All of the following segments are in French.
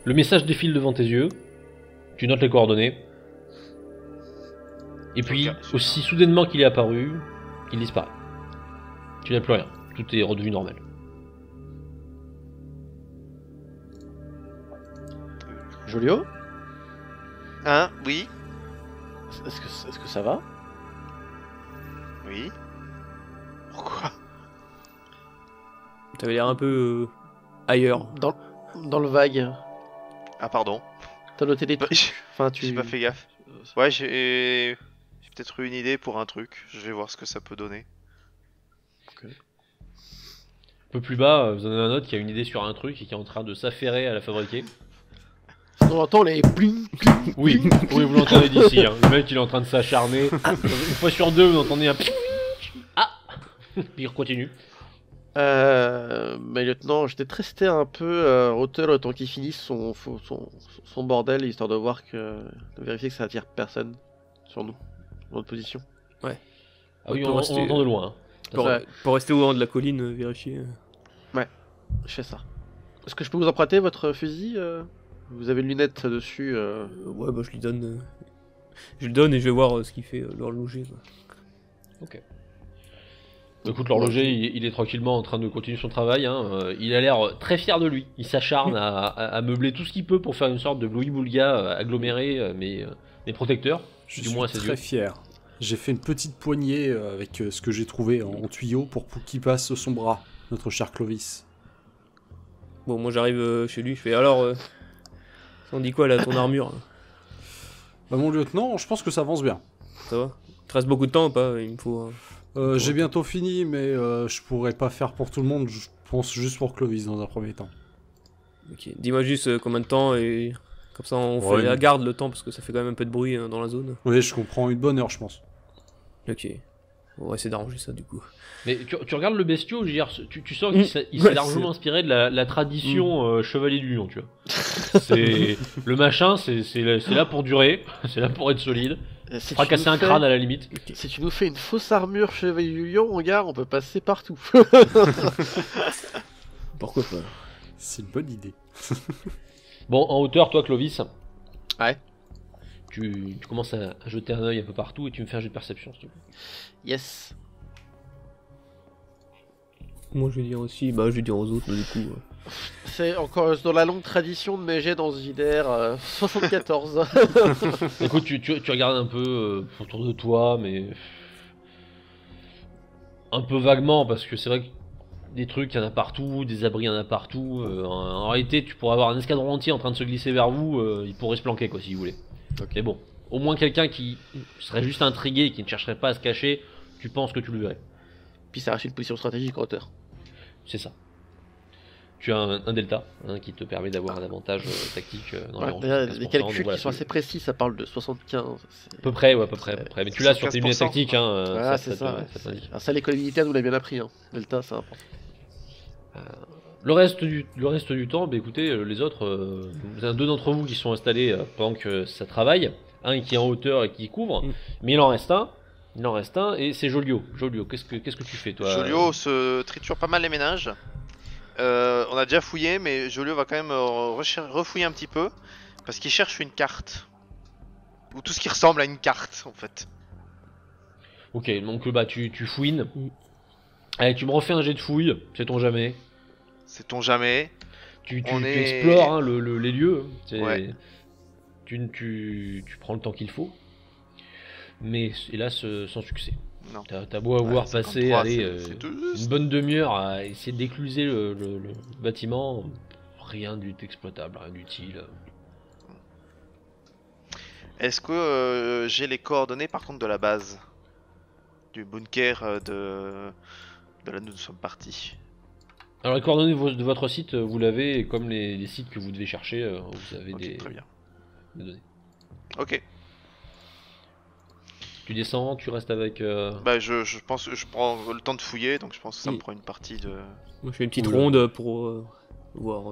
Le message défile devant tes yeux. Tu notes les coordonnées. Et puis, aussi soudainement qu'il est apparu, il disparaît. Tu n'as plus rien. Tout est redevenu normal. Jolio? Hein? Oui? Est-ce que ça va? Oui? Pourquoi? T'avais l'air un peu ailleurs. Dans le vague. Ah, pardon. T'as noté des Bah, trucs. Enfin, tu... J'ai pas fait gaffe. Ouais, j'ai peut-être eu une idée pour un truc. Je vais voir ce que ça peut donner. Un peu plus bas, vous en avez un autre qui a une idée sur un truc et qui est en train de s'affairer à la fabriquer. On entend les bling, bling, Oui, bling. oui, vous l'entendez d'ici. Hein. Le mec, il est en train de s'acharner. Une fois sur deux, vous entendez un... Ah. Puis il continue. Mais lieutenant, j'étais resté un peu hauteur le temps qu'il finisse son bordel, histoire de voir de vérifier que ça attire personne sur nous, dans notre position. Ouais. Ah oui, peut on rester- entend de loin. Hein. Pour rester au haut de la colline, vérifier. Je fais ça. Est-ce que je peux vous emprunter votre fusil Vous avez une lunette dessus. Ouais, bah je lui donne. Je le donne et je vais voir ce qu'il fait l'horloger. Ok. Écoute, l'horloger, il est tranquillement en train de continuer son travail. Hein. Il a l'air très fier de lui. Il s'acharne à meubler tout ce qu'il peut pour faire une sorte de Louis-Boulga aggloméré, mais protecteur. Je Du suis moins à ses très yeux. fier. J'ai fait une petite poignée avec ce que j'ai trouvé en tuyau pour qu'il passe son bras, notre cher Clovis. Bon, moi j'arrive chez lui, je fais alors. On dit quoi là, ton armure? Bah, mon lieutenant, je pense que ça avance bien. Ça va? Il te reste beaucoup de temps ou pas? Il me faut. J'ai bientôt fini, mais je pourrais pas faire pour tout le monde. Je pense juste pour Clovis dans un premier temps. Ok. Dis-moi juste combien de temps et. Comme ça on Ouais, fait la mais- garde le temps parce que ça fait quand même un peu de bruit dans la zone. Oui, je comprends une bonne heure, je pense. Ok. On va essayer d'arranger ça du coup. Mais tu regardes le bestiau, je veux dire, tu sens qu'il s'est Ouais, largement inspiré de la tradition Chevalier du Lion, tu vois. C'est le machin, c'est là pour durer, c'est là pour être solide. Si Fracasser un crâne à la limite. Si tu nous fais une fausse armure Chevalier du Lion, regarde, on peut passer partout. Pourquoi pas? C'est une bonne idée. Bon, en hauteur, toi, Clovis. Ouais. Tu commences à jeter un œil un peu partout et tu me fais un jet de perception, s'il te plaît. Yes. Moi je vais dire aussi, bah je vais dire aux autres du coup. C'est encore dans la longue tradition de mes jets dans JDR 74. Écoute, tu regardes un peu autour de toi, mais un peu vaguement, parce que c'est vrai que des trucs, il y en a partout, des abris, il y en a partout. En réalité, tu pourrais avoir un escadron entier en train de se glisser vers vous, il pourrait se planquer, quoi, si vous voulez. Mais bon, au moins quelqu'un qui serait juste intrigué et qui ne chercherait pas à se cacher, tu penses que tu le verrais. Puis ça reste une position stratégique en hauteur. C'est ça. Tu as un delta qui te permet d'avoir un avantage tactique d'environ Déjà, 15%, les calculs donc voilà, qui sont assez précis, ça parle de 75. à peu près, ouais, à peu près. Mais tu l'as sur tes lunettes 75%. tactiques, hein, Voilà, c'est ça. ça t'indique. Alors ça, l'école militaire nous l'a bien appris. Hein. Delta, c'est important. Le reste du temps, bah, écoutez, les autres, vous avez deux d'entre vous qui sont installés pendant que ça travaille, un qui est en hauteur et qui couvre, mais il en reste un, et c'est Jolio. Jolio, qu'est-ce que tu fais, toi? Jolio se triture pas mal les ménages. On a déjà fouillé, mais Jolio va quand même refouiller un petit peu. Parce qu'il cherche une carte. Ou tout ce qui ressemble à une carte, en fait. Ok, donc bah tu fouines. Allez, tu me refais un jet de fouille, sait-on jamais. Sait-on jamais. Tu On est- explores hein, les lieux. Ouais. Tu prends le temps qu'il faut. Mais hélas, sans succès. Non. T'as beau avoir Ouais, passé 53, allez, c'est tout une juste. bonne demi-heure à essayer d'écluser le bâtiment, rien d'exploitable, rien d'utile. Est-ce que j'ai les coordonnées par contre de la base? Du bunker de là où nous sommes partis. Alors les coordonnées de votre site, vous l'avez, et comme les sites que vous devez chercher, vous avez Ok, des très bien. données. Ok. Tu descends, tu restes avec... Bah je pense que je prends le temps de fouiller, donc je pense que ça me prend une partie de... Moi je fais une petite Oula. ronde pour voir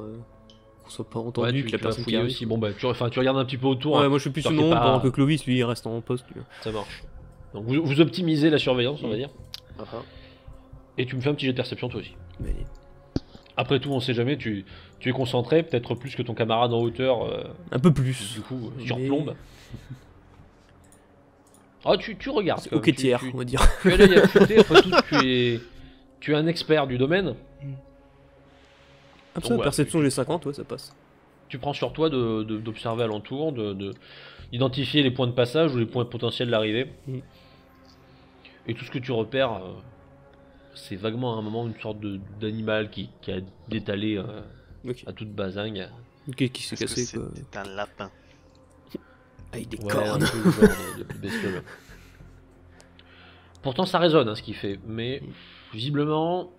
qu'on soit pas Ouais, entendu, que la vas personne qui fouiller arrive. aussi. Bon bah tu regardes un petit peu autour. Ouais, hein. moi je suis plus Histoire sur qu'il y ait nom pas- pendant que Clovis lui il reste en poste. Lui. Ça marche. Donc vous optimisez la surveillance, on va dire. Uh-huh. Et tu me fais un petit jet de perception toi aussi. Mais... Après tout, on sait jamais, tu Tu es concentré, peut-être plus que ton camarade en hauteur, Un peu plus. du coup, Mais- surplombe. Ah, tu regardes. quand même, Ok, tiers, on va dire. tu as l'œil affûté, après tout, tu es un expert du domaine. Ah, ça, ouais, perception, j'ai 50, ouais, ça passe. Tu prends sur toi d'observer alentour, d'identifier les points de passage ou les points potentiels d'arrivée. Mm. Et tout ce que tu repères, c'est vaguement à un moment une sorte d'animal qui a détalé Ok. à toute basingue. Ok, qui s'est Est-ce que cassé, quoi. c'était un lapin? Avec des Ouais, un cornes. peu le genre de bestiole. Pourtant ça résonne hein, ce qu'il fait, mais visiblement,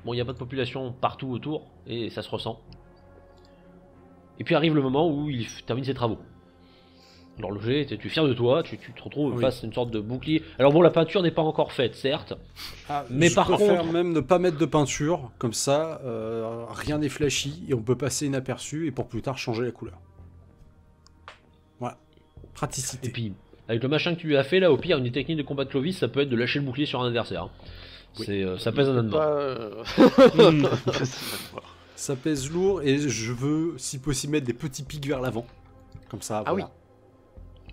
bon, il n'y a pas de population partout autour et ça se ressent. Et puis arrive le moment où il termine ses travaux. L'horloger, tu es fier de toi, tu te retrouves Oui. face à une sorte de bouclier. Alors bon, la peinture n'est pas encore faite, certes. Mais je par préfère contre- même ne pas mettre de peinture, comme ça, rien n'est flashy et on peut passer inaperçu et pour plus tard changer la couleur. Voilà. Et Praticité. puis, avec le machin que tu lui as fait, là, au pire, une des techniques de combat de Clovis, ça peut être de lâcher le bouclier sur un adversaire. hein. Oui. Ça pèse un âne mort. Pas, Hmm. Ça pèse lourd et je veux, si possible, mettre des petits pics vers l'avant. Comme ça, Ah voilà.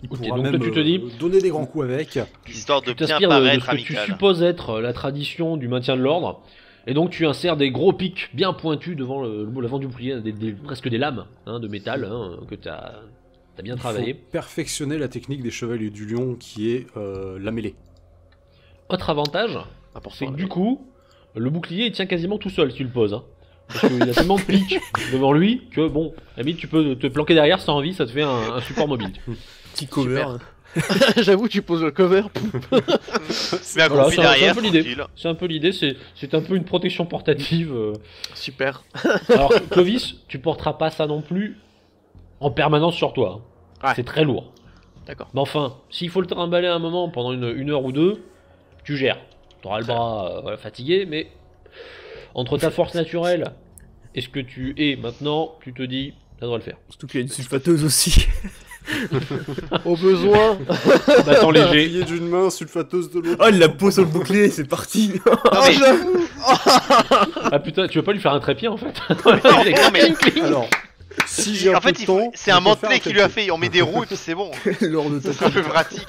Il Ok, pourra donc même toi, tu te dis- donner des grands coups avec. Histoire de Tu bien t'inspires de ce paraître que tu amical. supposes être la tradition du maintien de l'ordre, et donc tu insères des gros pics bien pointus devant l'avant du bouclier, presque des lames hein, de métal hein, que tu as bien Il travaillé. faut perfectionner la technique des chevaliers du lion qui est la mêlée. Autre avantage, important, c'est que là. du coup, le bouclier il tient quasiment tout seul si tu le poses. hein. Parce qu'il y a tellement de pics devant lui que bon, à la limite tu peux te planquer derrière si t'as envie, ça te fait un support mobile. Petit cover. Super. J'avoue, tu poses le cover. Mais un Voilà, conflit c'est derrière, un peu l'idée. tranquille. C'est un peu l'idée, c'est un peu une protection portative. Super. Alors, Clovis, tu porteras pas ça non plus en permanence sur toi. hein. Ouais. C'est très lourd. D'accord. Mais enfin, s'il faut le trimballer un moment pendant une heure ou deux, tu gères. Tu auras le bras voilà, fatigué, mais entre ta force naturelle et ce que tu es maintenant, tu te dis, ça devrait le faire. Surtout qu'il y a une sulfateuse aussi. Au besoin. Battant léger. Plié d'une main, sulfateuse de l'autre. Oh, il la pose sur le bouclier, c'est parti. Non, mais- j'avoue. Ah putain, tu veux pas lui faire un trépied en fait non, mais Alors, si j'ai un en peu fait, de il temps, faut- c'est un je peux faire mantelet qui lui a trépied. fait. On met des roues et puis c'est bon. Lors de C'est un peu pratique.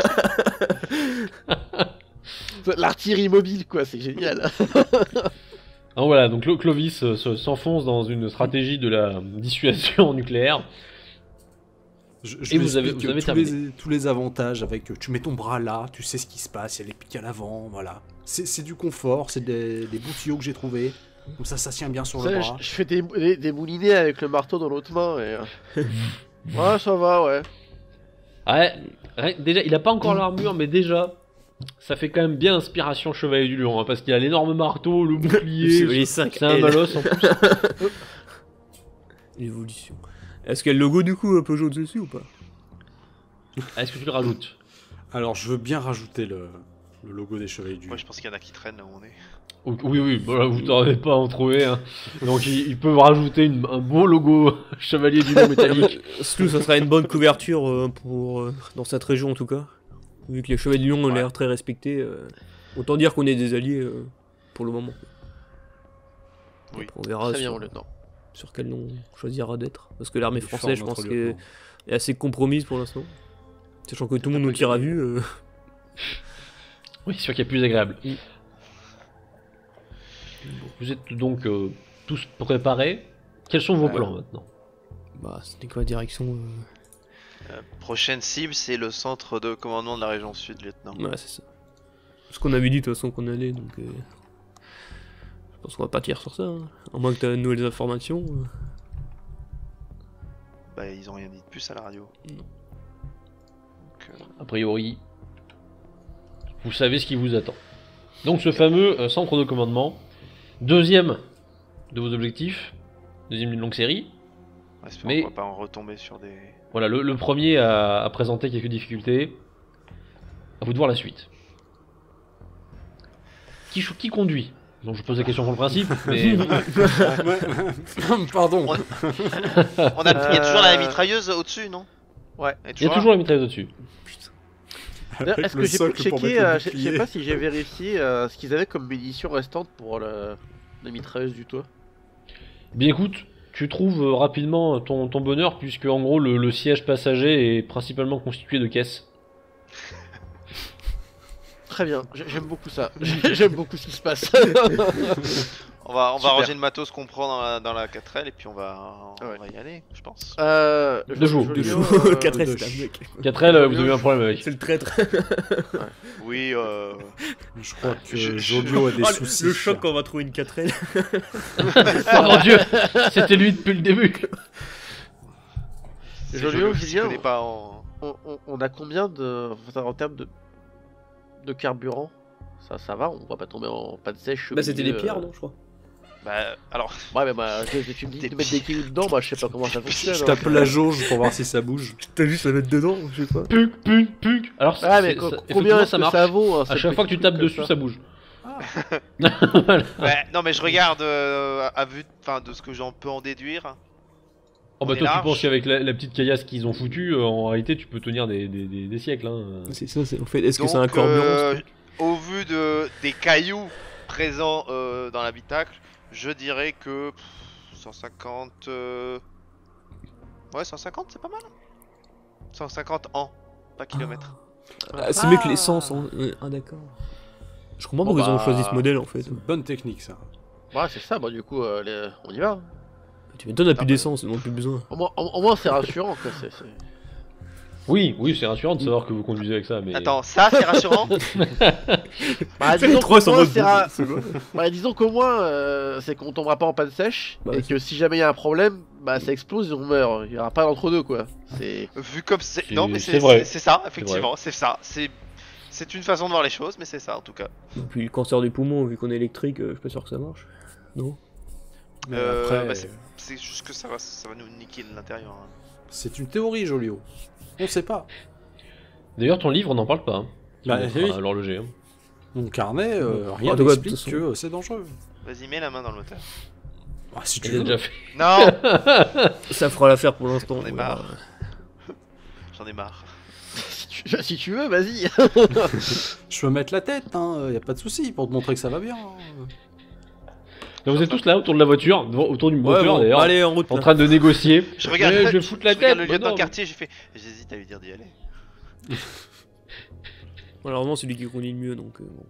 L'artillerie mobile, quoi, c'est génial. Alors voilà, donc Clovis s'enfonce dans une stratégie de la dissuasion nucléaire. Je Et lui vous avez explique terminé. tous les avantages avec tu mets ton bras là, tu sais ce qui se passe, il y a les pics à l'avant, voilà. C'est du confort, c'est des bouts de tuyaux que j'ai trouvés. Comme ça tient bien sur le Ça, bras. je fais des moulinets avec le marteau dans l'autre main et. Ouais, ça va, ouais. Ouais, déjà, il a pas encore l'armure, mais déjà, ça fait quand même bien inspiration Chevalier du Lion, hein, parce qu'il a l'énorme marteau, le bouclier, Les 5 c'est un malosse en plus. L'évolution. Est-ce qu'il y a le logo du coup Peugeot dessus ou pas? Ah, est-ce que tu le rajoutes? Alors je veux bien rajouter le logo des chevaliers du Moi, lion. je pense qu'il y en a qui traînent là où on est. Oui, voilà, vous n'aurez pas à en trouver. Hein. Donc ils peuvent rajouter un beau logo Chevalier du Lion métallique. Surtout, ça sera une bonne couverture pour dans cette région en tout cas. Vu que les chevaliers du lion ont l'air très respectés, autant dire qu'on est des alliés pour le moment. Oui. Après, on verra Très bien, sur, mon lieutenant. sur quel nom on choisira d'être. Parce que l'armée Il est fort, française, je notre pense qu'elle lieutenant. est assez compromise pour l'instant. Sachant que tout le monde nous tire à vue. Oui, c'est sûr qu'il y a plus agréable. Mm. Vous êtes donc tous préparés. Quels sont vos plans maintenant? Bah, c'était quoi la direction Prochaine cible, c'est le centre de commandement de la région sud, lieutenant. Ouais, c'est ça. Ce qu'on avait dit de toute façon qu'on allait, donc. Je pense qu'on va partir sur ça. Hein. À moins que tu aies de nouvelles informations. Bah, ils ont rien dit de plus à la radio. Non. Donc, A priori, vous savez ce qui vous attend. Donc ce fameux centre de commandement, deuxième de vos objectifs, deuxième d'une longue série. espérons Mais- qu'on va pas en retomber sur des... Voilà, le premier a présenté quelques difficultés. À vous de voir la suite. Qui conduit? Donc je pose la question pour le principe, mais Pardon. On- Il y a toujours la mitrailleuse au-dessus, non? Ouais. Elle est il y a là toujours la mitrailleuse au-dessus. D'ailleurs, Avec est-ce le que j'ai socle pour checké, mettre le je sais bouclier. pas si j'ai vérifié ce qu'ils avaient comme munitions restantes pour la mitrailleuse du toit. Bien écoute, Tu trouves rapidement ton bonheur, puisque en gros le siège passager est principalement constitué de caisses. Très bien, j'aime beaucoup ça. J'aime beaucoup ce qui se passe. On va Super. ranger le matos qu'on prend dans la 4L et puis on va y aller, je pense. Deux jours. De Jolio, jour, 4 de- S, là, mec. 4L, vous avez eu un problème avec. C'est le traître. Oui, Je crois que Je- Jolio a des Ah, soucis. le choc quand on va trouver une 4L. Oh mon dieu, c'était lui depuis le début. c'est Jolio, je Julien, connais pas en... on a combien en termes de carburant? Ça va, on va pas tomber en panne sèche. Bah, c'était des milieu, pierres, non, je crois. Bah, alors, Ouais, mais bah, tu me dis Des de mettre des kilos dedans, bah je sais pas comment ça fonctionne. Je hein. tape la jauge pour voir si ça bouge. T'as juste à mettre dedans, je sais pas. Puc. Alors, Ouais, mais effectivement, combien est-ce ça que marche. ça vaut hein, À cette chaque fois que tu petite tapes truc dessus, comme ça bouge. ouais, non mais je regarde à vue de ce que j'en peux en déduire. Oh bah On est toi tu large. penses qu'avec la petite caillasse qu'ils ont foutue, en réalité tu peux tenir des siècles. Hein. C'est ça, c'est en fait. Est-ce que Donc, c'est un carburant ce truc au vu des cailloux présents dans l'habitacle, je dirais que 150... Ouais, 150 c'est pas mal. 150 ans, pas kilomètres. Ah, c'est mieux que l'essence. Ah, d'accord. Je comprends Bon, pourquoi ils ont bah, choisi ce modèle en fait. C'est une bonne technique ça. Ouais, c'est ça, bah du coup, on y va. Tu m'étonnes, on a plus Ah, d'essence, ils n'ont plus besoin. Au moins c'est rassurant, quoi. Oui, c'est rassurant de savoir que vous conduisez avec ça, mais... Attends, ça c'est rassurant. Bah, Fais les trois sans mode. Bah, disons qu'au moins, c'est qu'on tombera pas en panne sèche, Bah, et que si jamais il y a un problème, bah ça explose et on meurt. Il y aura pas d'entre-deux, quoi. C'est... Vu comme c'est... C'est- Non mais c'est vrai. c'est ça, effectivement, c'est ça. C'est une façon de voir les choses, mais c'est ça en tout cas. Et puis le cancer du poumon, vu qu'on est électrique, je suis pas sûr que ça marche. Non. Mais Bah, après, c'est juste que ça va nous niquer de l'intérieur. Hein. c'est une théorie, Jolio. On sait pas. D'ailleurs ton livre n'en parle pas. Hein. Bah, oui. L'horloger. Hein. Mon carnet, rien En tout cas, de n'explique toute façon. que c'est dangereux. Vas-y, mets la main dans le moteur. Ah, si tu Il a veux. déjà fait. Non, Ça fera l'affaire pour l'instant. J'en ai voilà. marre. J'en ai marre. Si tu veux, vas-y. Je peux mettre la tête, hein, y a pas de souci, pour te montrer que ça va bien. Donc, vous êtes tous là autour de la voiture, autour du Ouais, moteur bon, d'ailleurs, allez en route. en là. train de négocier. Je regarde, Eh, je vais foutre la je regarde tête. le lieutenant non. de quartier, j'ai fait. J'hésite à lui dire d'y aller. Malheureusement, c'est lui qui conduit le mieux donc. Bon.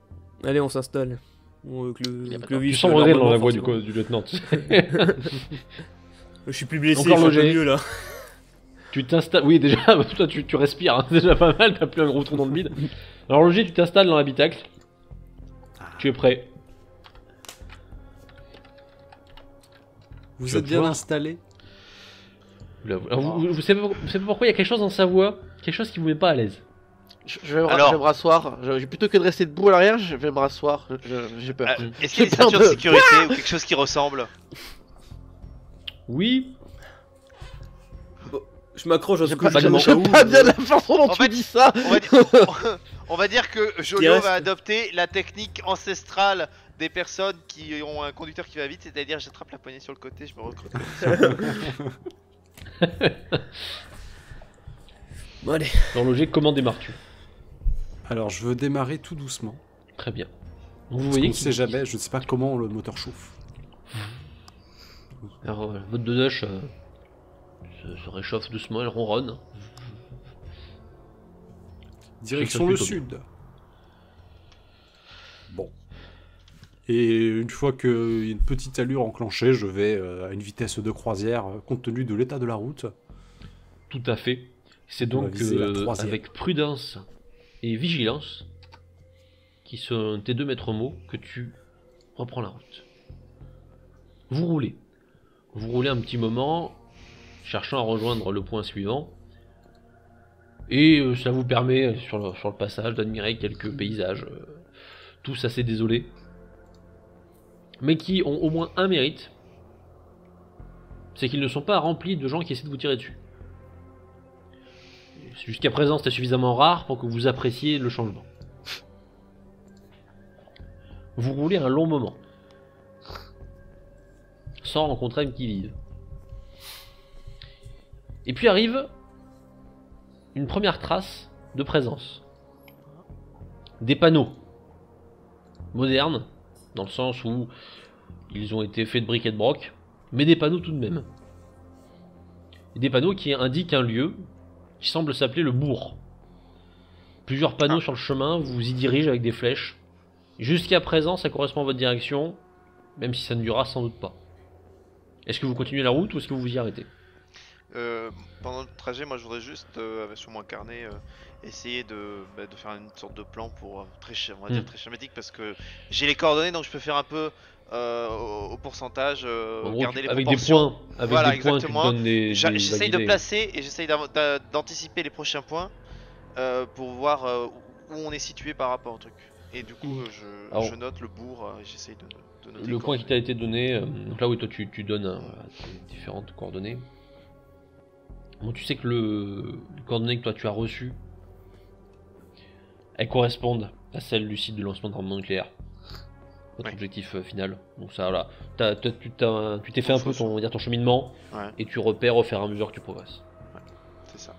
Allez, on s'installe. Bon, que le, Il y a pas que le de- Tu vice, sens Aurel dans la normalement, voix forcément. du lieutenant. Je suis plus blessé, Encore je suis un peu logé. mieux là. Tu t'installes. Oui, déjà, toi tu respires, hein, c'est déjà pas mal, t'as plus un gros trou dans le bide. Alors, Roger, tu t'installes dans l'habitacle. Tu es prêt. Vous Tu vas êtes bien pouvoir. installé. Alors, vous savez pas pourquoi il y a quelque chose dans sa voix, quelque chose qui vous met pas à l'aise. Je vais Alors. me rasseoir. Plutôt que de rester debout à l'arrière, je vais me rasseoir. J'ai peur. Est-ce qu'il y a J'ai une ceinture peur de de- sécurité ou quelque chose qui ressemble? Oui, Je m'accroche à ce J'ai que pas, je vaguement. j'aime pas bien la façon dont En tu fait- dis ça. On va dire, on va dire que Jolio reste. va adopter la technique ancestrale des personnes qui ont un conducteur qui va vite, c'est-à-dire j'attrape la poignée sur le côté, je me recroque. Bon, allez. l'horloger, comment démarres-tu? Alors, je veux démarrer tout doucement. Très bien. Donc, vous Parce voyez qu'on sait jamais, je ne sais pas comment le moteur chauffe. Alors, votre Dodoche se réchauffe doucement, elle ronronne. Direction Ça le plutôt sud. Bon. Et une fois qu'une petite allure enclenchée, je vais à une vitesse de croisière, compte tenu de l'état de la route. Tout à fait. C'est On va donc viser la troisième. avec prudence et vigilance, qui sont tes deux maîtres mots, que tu reprends la route. Vous roulez. Vous roulez un petit moment, cherchant à rejoindre le point suivant. Et ça vous permet, sur le passage, d'admirer quelques paysages, tous assez désolés, mais qui ont au moins un mérite, c'est qu'ils ne sont pas remplis de gens qui essaient de vous tirer dessus. Jusqu'à présent, c'était suffisamment rare pour que vous appréciez le changement. Vous roulez un long moment, sans rencontrer un qui vive. Et puis arrive une première trace de présence. Des panneaux modernes, dans le sens où ils ont été faits de briques et de broc, mais des panneaux tout de même. Et des panneaux qui indiquent un lieu qui semble s'appeler le bourg. Plusieurs panneaux sur le chemin, vous y dirigez avec des flèches. Jusqu'à présent, ça correspond à votre direction, même si ça ne durera sans doute pas. Est-ce que vous continuez la route ou est-ce que vous vous y arrêtez? Pendant le trajet, moi je voudrais juste, sur mon carnet, essayer de faire une sorte de plan pour on va dire très schématique, parce que j'ai les coordonnées, donc je peux faire un peu au pourcentage, En gros, garder les avec proportions. des points, avec Voilà, des points, tu te exactement. donnes des J'essaye de idées. placer et j'essaye d'anticiper les prochains points pour voir où on est situé par rapport au truc. Et du coup, Alors, je note le bourg, j'essaye de noter Le les point qui t'a coordonnées. été donné, donc là où toi tu donnes tes différentes coordonnées. Bon, tu sais que les coordonnées que toi tu as reçues, elles correspondent à celles du site de lancement d'armement nucléaire. Votre Ouais. objectif final. Donc ça voilà. Tu t'es fait un peu ton, on va dire, ton cheminement Ouais, et tu repères au fur et à mesure que tu progresses. c'est ça.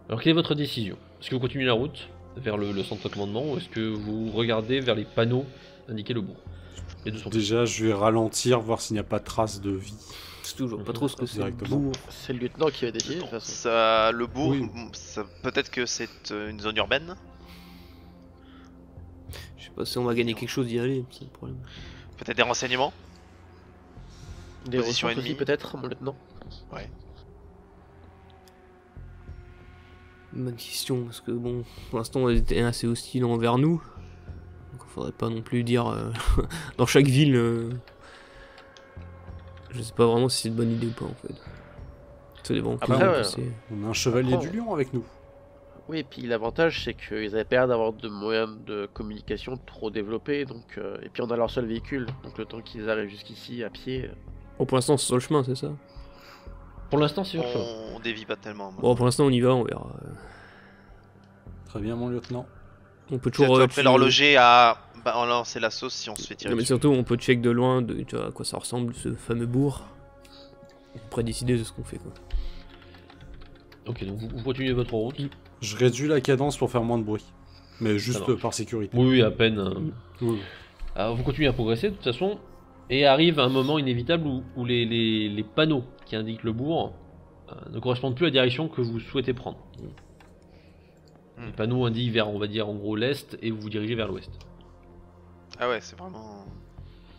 Alors quelle est votre décision? Est-ce que vous continuez la route vers le centre de commandement ou est-ce que vous regardez vers les panneaux indiqués le bourg? Les deux sont Déjà, je vais ralentir, voir s'il n'y a pas de trace de vie. C'est toujours pas trop ce que c'est. Directement. Bourg. C'est le lieutenant qui va décider de toute façon. Ça, le bourg, Oui. peut-être que c'est une zone urbaine. Je sais pas si on va gagner quelque chose d'y aller, c'est le problème. Peut-être des renseignements. Des Position ressources aussi ennemie. peut-être, mon lieutenant. Bonne question, parce que bon, pour l'instant, elle était assez hostile envers nous. Donc il faudrait pas non plus dire dans chaque ville. Je sais pas vraiment si c'est une bonne idée ou pas en fait. Ça dépend. Après, qui va ouais. passer. On a un chevalier Après, du lion avec nous. Oui, et puis l'avantage c'est qu'ils avaient pas l'air d'avoir de moyens de communication trop développés, donc et puis on a leur seul véhicule, donc le temps qu'ils arrivent jusqu'ici à pied. Bon, pour l'instant, c'est sur le chemin, c'est ça? Pour l'instant, c'est sur le chemin. On dévie pas tellement. Bon, pour l'instant, on y va, on verra. Très bien, mon lieutenant. On peut Tu vas toujours. après l'horloger à lancer la sauce si on se fait tirer Non, mais dessus. surtout, on peut check de loin tu vois, à quoi ça ressemble ce fameux bourg. Après décider de ce qu'on fait quoi. Ok, donc vous continuez votre route. Je réduis la cadence pour faire moins de bruit. Mais juste marche. par sécurité. Oui, à peine. Oui. Alors, vous continuez à progresser de toute façon, et arrive un moment inévitable où les panneaux qui indiquent le bourg ne correspondent plus à la direction que vous souhaitez prendre. Les panneaux indiquent vers, on va dire, en gros l'est, et vous vous dirigez vers l'ouest. Ah ouais, c'est vraiment.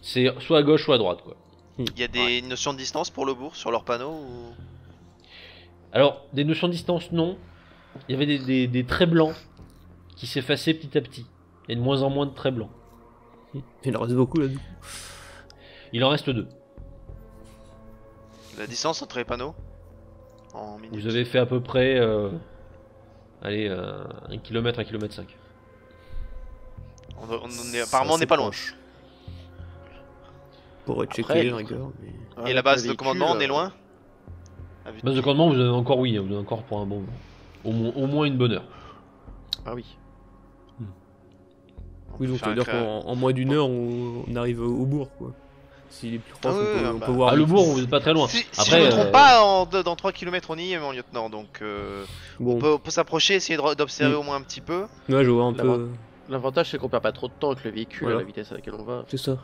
C'est soit à gauche, soit à droite, quoi. Il y a des notions de distance pour le bourg sur leurs panneaux ou... Alors, des notions de distance, non. Il y avait des traits blancs qui s'effaçaient petit à petit. Il y a de moins en moins de traits blancs. Il en reste beaucoup là. Il en reste 2. La distance entre les panneaux en minutes. Vous avez fait à peu près... allez, 1 km, 1 km 5. Apparemment, on n'est pas loin. Pourrait checker Après, rigueur. Mais... Et la base de commandement, on est loin À vue de Base de commandement, vous avez encore, oui, vous avez encore pour un bon... Au moins une bonne heure. Ah oui. On Oui, peut donc ça faire veut un dire cré- qu'en moins d'une heure, on arrive au bourg quoi. S'il est plus proche, Ah oui, on bah. peut voir. Ah, le bourg, vous êtes pas très loin. Si Après, je me trompe pas, dans 3 km on y est, mon lieutenant, donc Bon, on peut s'approcher, essayer d'observer au moins un petit peu. ouais, je vois un D'abord. peu. L'avantage c'est qu'on perd pas trop de temps avec le véhicule Voilà. à la vitesse à laquelle on va. C'est ça.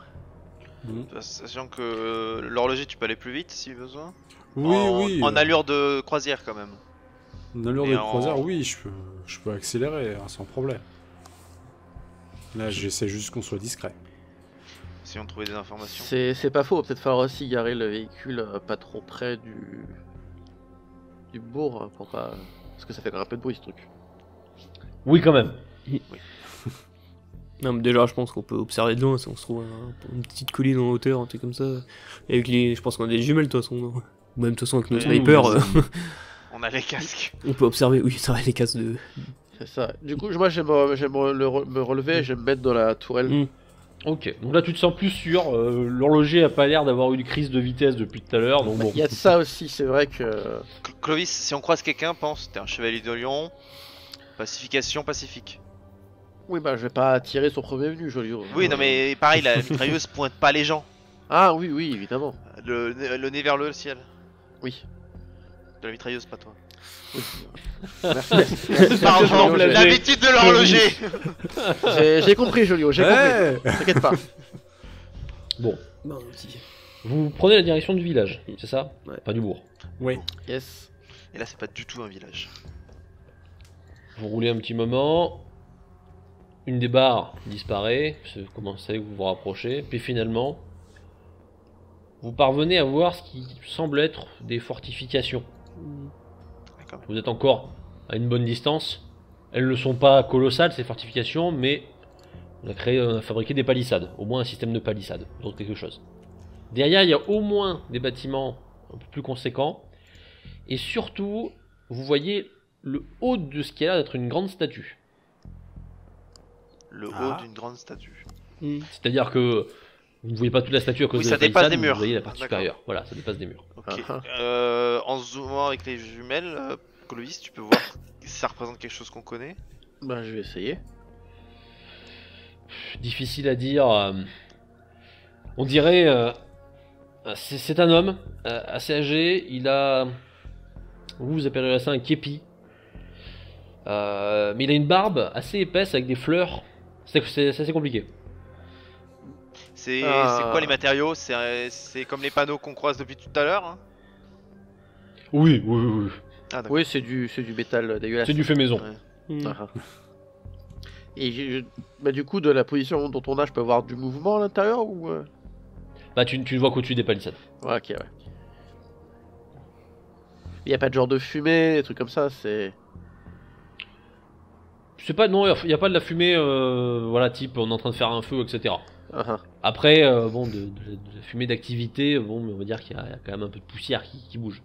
Sachant que l'horloger, tu peux aller plus vite si besoin. Oui, oui. En allure de croisière quand même. En allure Et de en- croisière, oui, je peux accélérer hein, sans problème. Là, j'essaie juste qu'on soit discret. Si on trouvait des informations. C'est pas faux, peut-être falloir aussi garer le véhicule pas trop près du bourg pour pas. Parce que ça fait quand même un peu de bruit ce truc. Oui, quand même. Non, mais déjà, je pense qu'on peut observer de loin si on se trouve une petite colline en hauteur, un truc comme ça. Et avec les, je pense qu'on a des jumelles de toute façon. Non ou même de toute façon avec nos Oui, snipers, On a les casques. on peut observer. Oui, ça va les cases de. C'est ça. Du coup, moi j'aime me relever, j'aime me mettre dans la tourelle. Mm. Ok, donc là tu te sens plus sûr. L'horloger a pas l'air d'avoir eu une crise de vitesse depuis tout à l'heure, donc bon. Il y a de ça aussi, c'est vrai que. Clovis, si on croise quelqu'un, pense, t'es un chevalier de Lion. Pacification, pacifique. Oui, bah je vais pas tirer sur premier venu, Jolio. Oui, non mais pareil, la mitrailleuse pointe pas les gens. Ah oui, oui, évidemment. Le nez vers le ciel. Oui. De la mitrailleuse, pas toi. Merci. Pardon, Jolio, j'ai- l'habitude de l'horloger. j'ai compris, Jolio, j'ai Hey compris. T'inquiète pas. Bon, Bah, un petit. vous prenez la direction du village, c'est ça? Ouais. Pas du bourg. Oui. Yes. Et là, c'est pas du tout un village. Vous roulez un petit moment, une des barres disparaît, vous commencez à vous rapprocher, puis finalement, vous parvenez à voir ce qui semble être des fortifications. D'accord. Vous êtes encore à une bonne distance. Elles ne sont pas colossales ces fortifications, mais on a fabriqué des palissades, au moins un système de palissades, donc quelque chose. Derrière, il y a au moins des bâtiments un peu plus conséquents, et surtout, vous voyez le haut de ce qui a l'air d'être une grande statue. Le haut Ah. d'une grande statue. C'est-à-dire que vous ne voyez pas toute la statue à cause Oui, de ça la dépasse palissade, des mais murs. vous voyez la partie D'accord. supérieure. Voilà, ça dépasse des murs. Ok. Ah. En zoomant avec les jumelles, Clovis, tu peux voir si ça représente quelque chose qu'on connaît. Bah, je vais essayer. Difficile à dire. On dirait. C'est un homme assez âgé. Il a. Vous appellerez ça un képi. Mais il a une barbe assez épaisse avec des fleurs. C'est assez compliqué. C'est Ah. quoi les matériaux? C'est comme les panneaux qu'on croise depuis tout à l'heure, hein? Oui, oui, oui. Ah, d'accord. Oui, c'est du métal dégueulasse. C'est du fait maison. Ouais. Mm. Ah. Et bah, du coup, de la position dont on a, je peux voir du mouvement à l'intérieur ou Bah, tu ne vois qu'au-dessus des palissades. Ouais, ok, ouais. Il n'y a pas de genre de fumée, des trucs comme ça, c'est. C'est pas. Non, il n'y a pas de la fumée. Voilà, type on est en train de faire un feu, etc. Ah, ah. Après, bon, de la fumée d'activité, bon, on va dire qu'il y a quand même un peu de poussière qui bouge.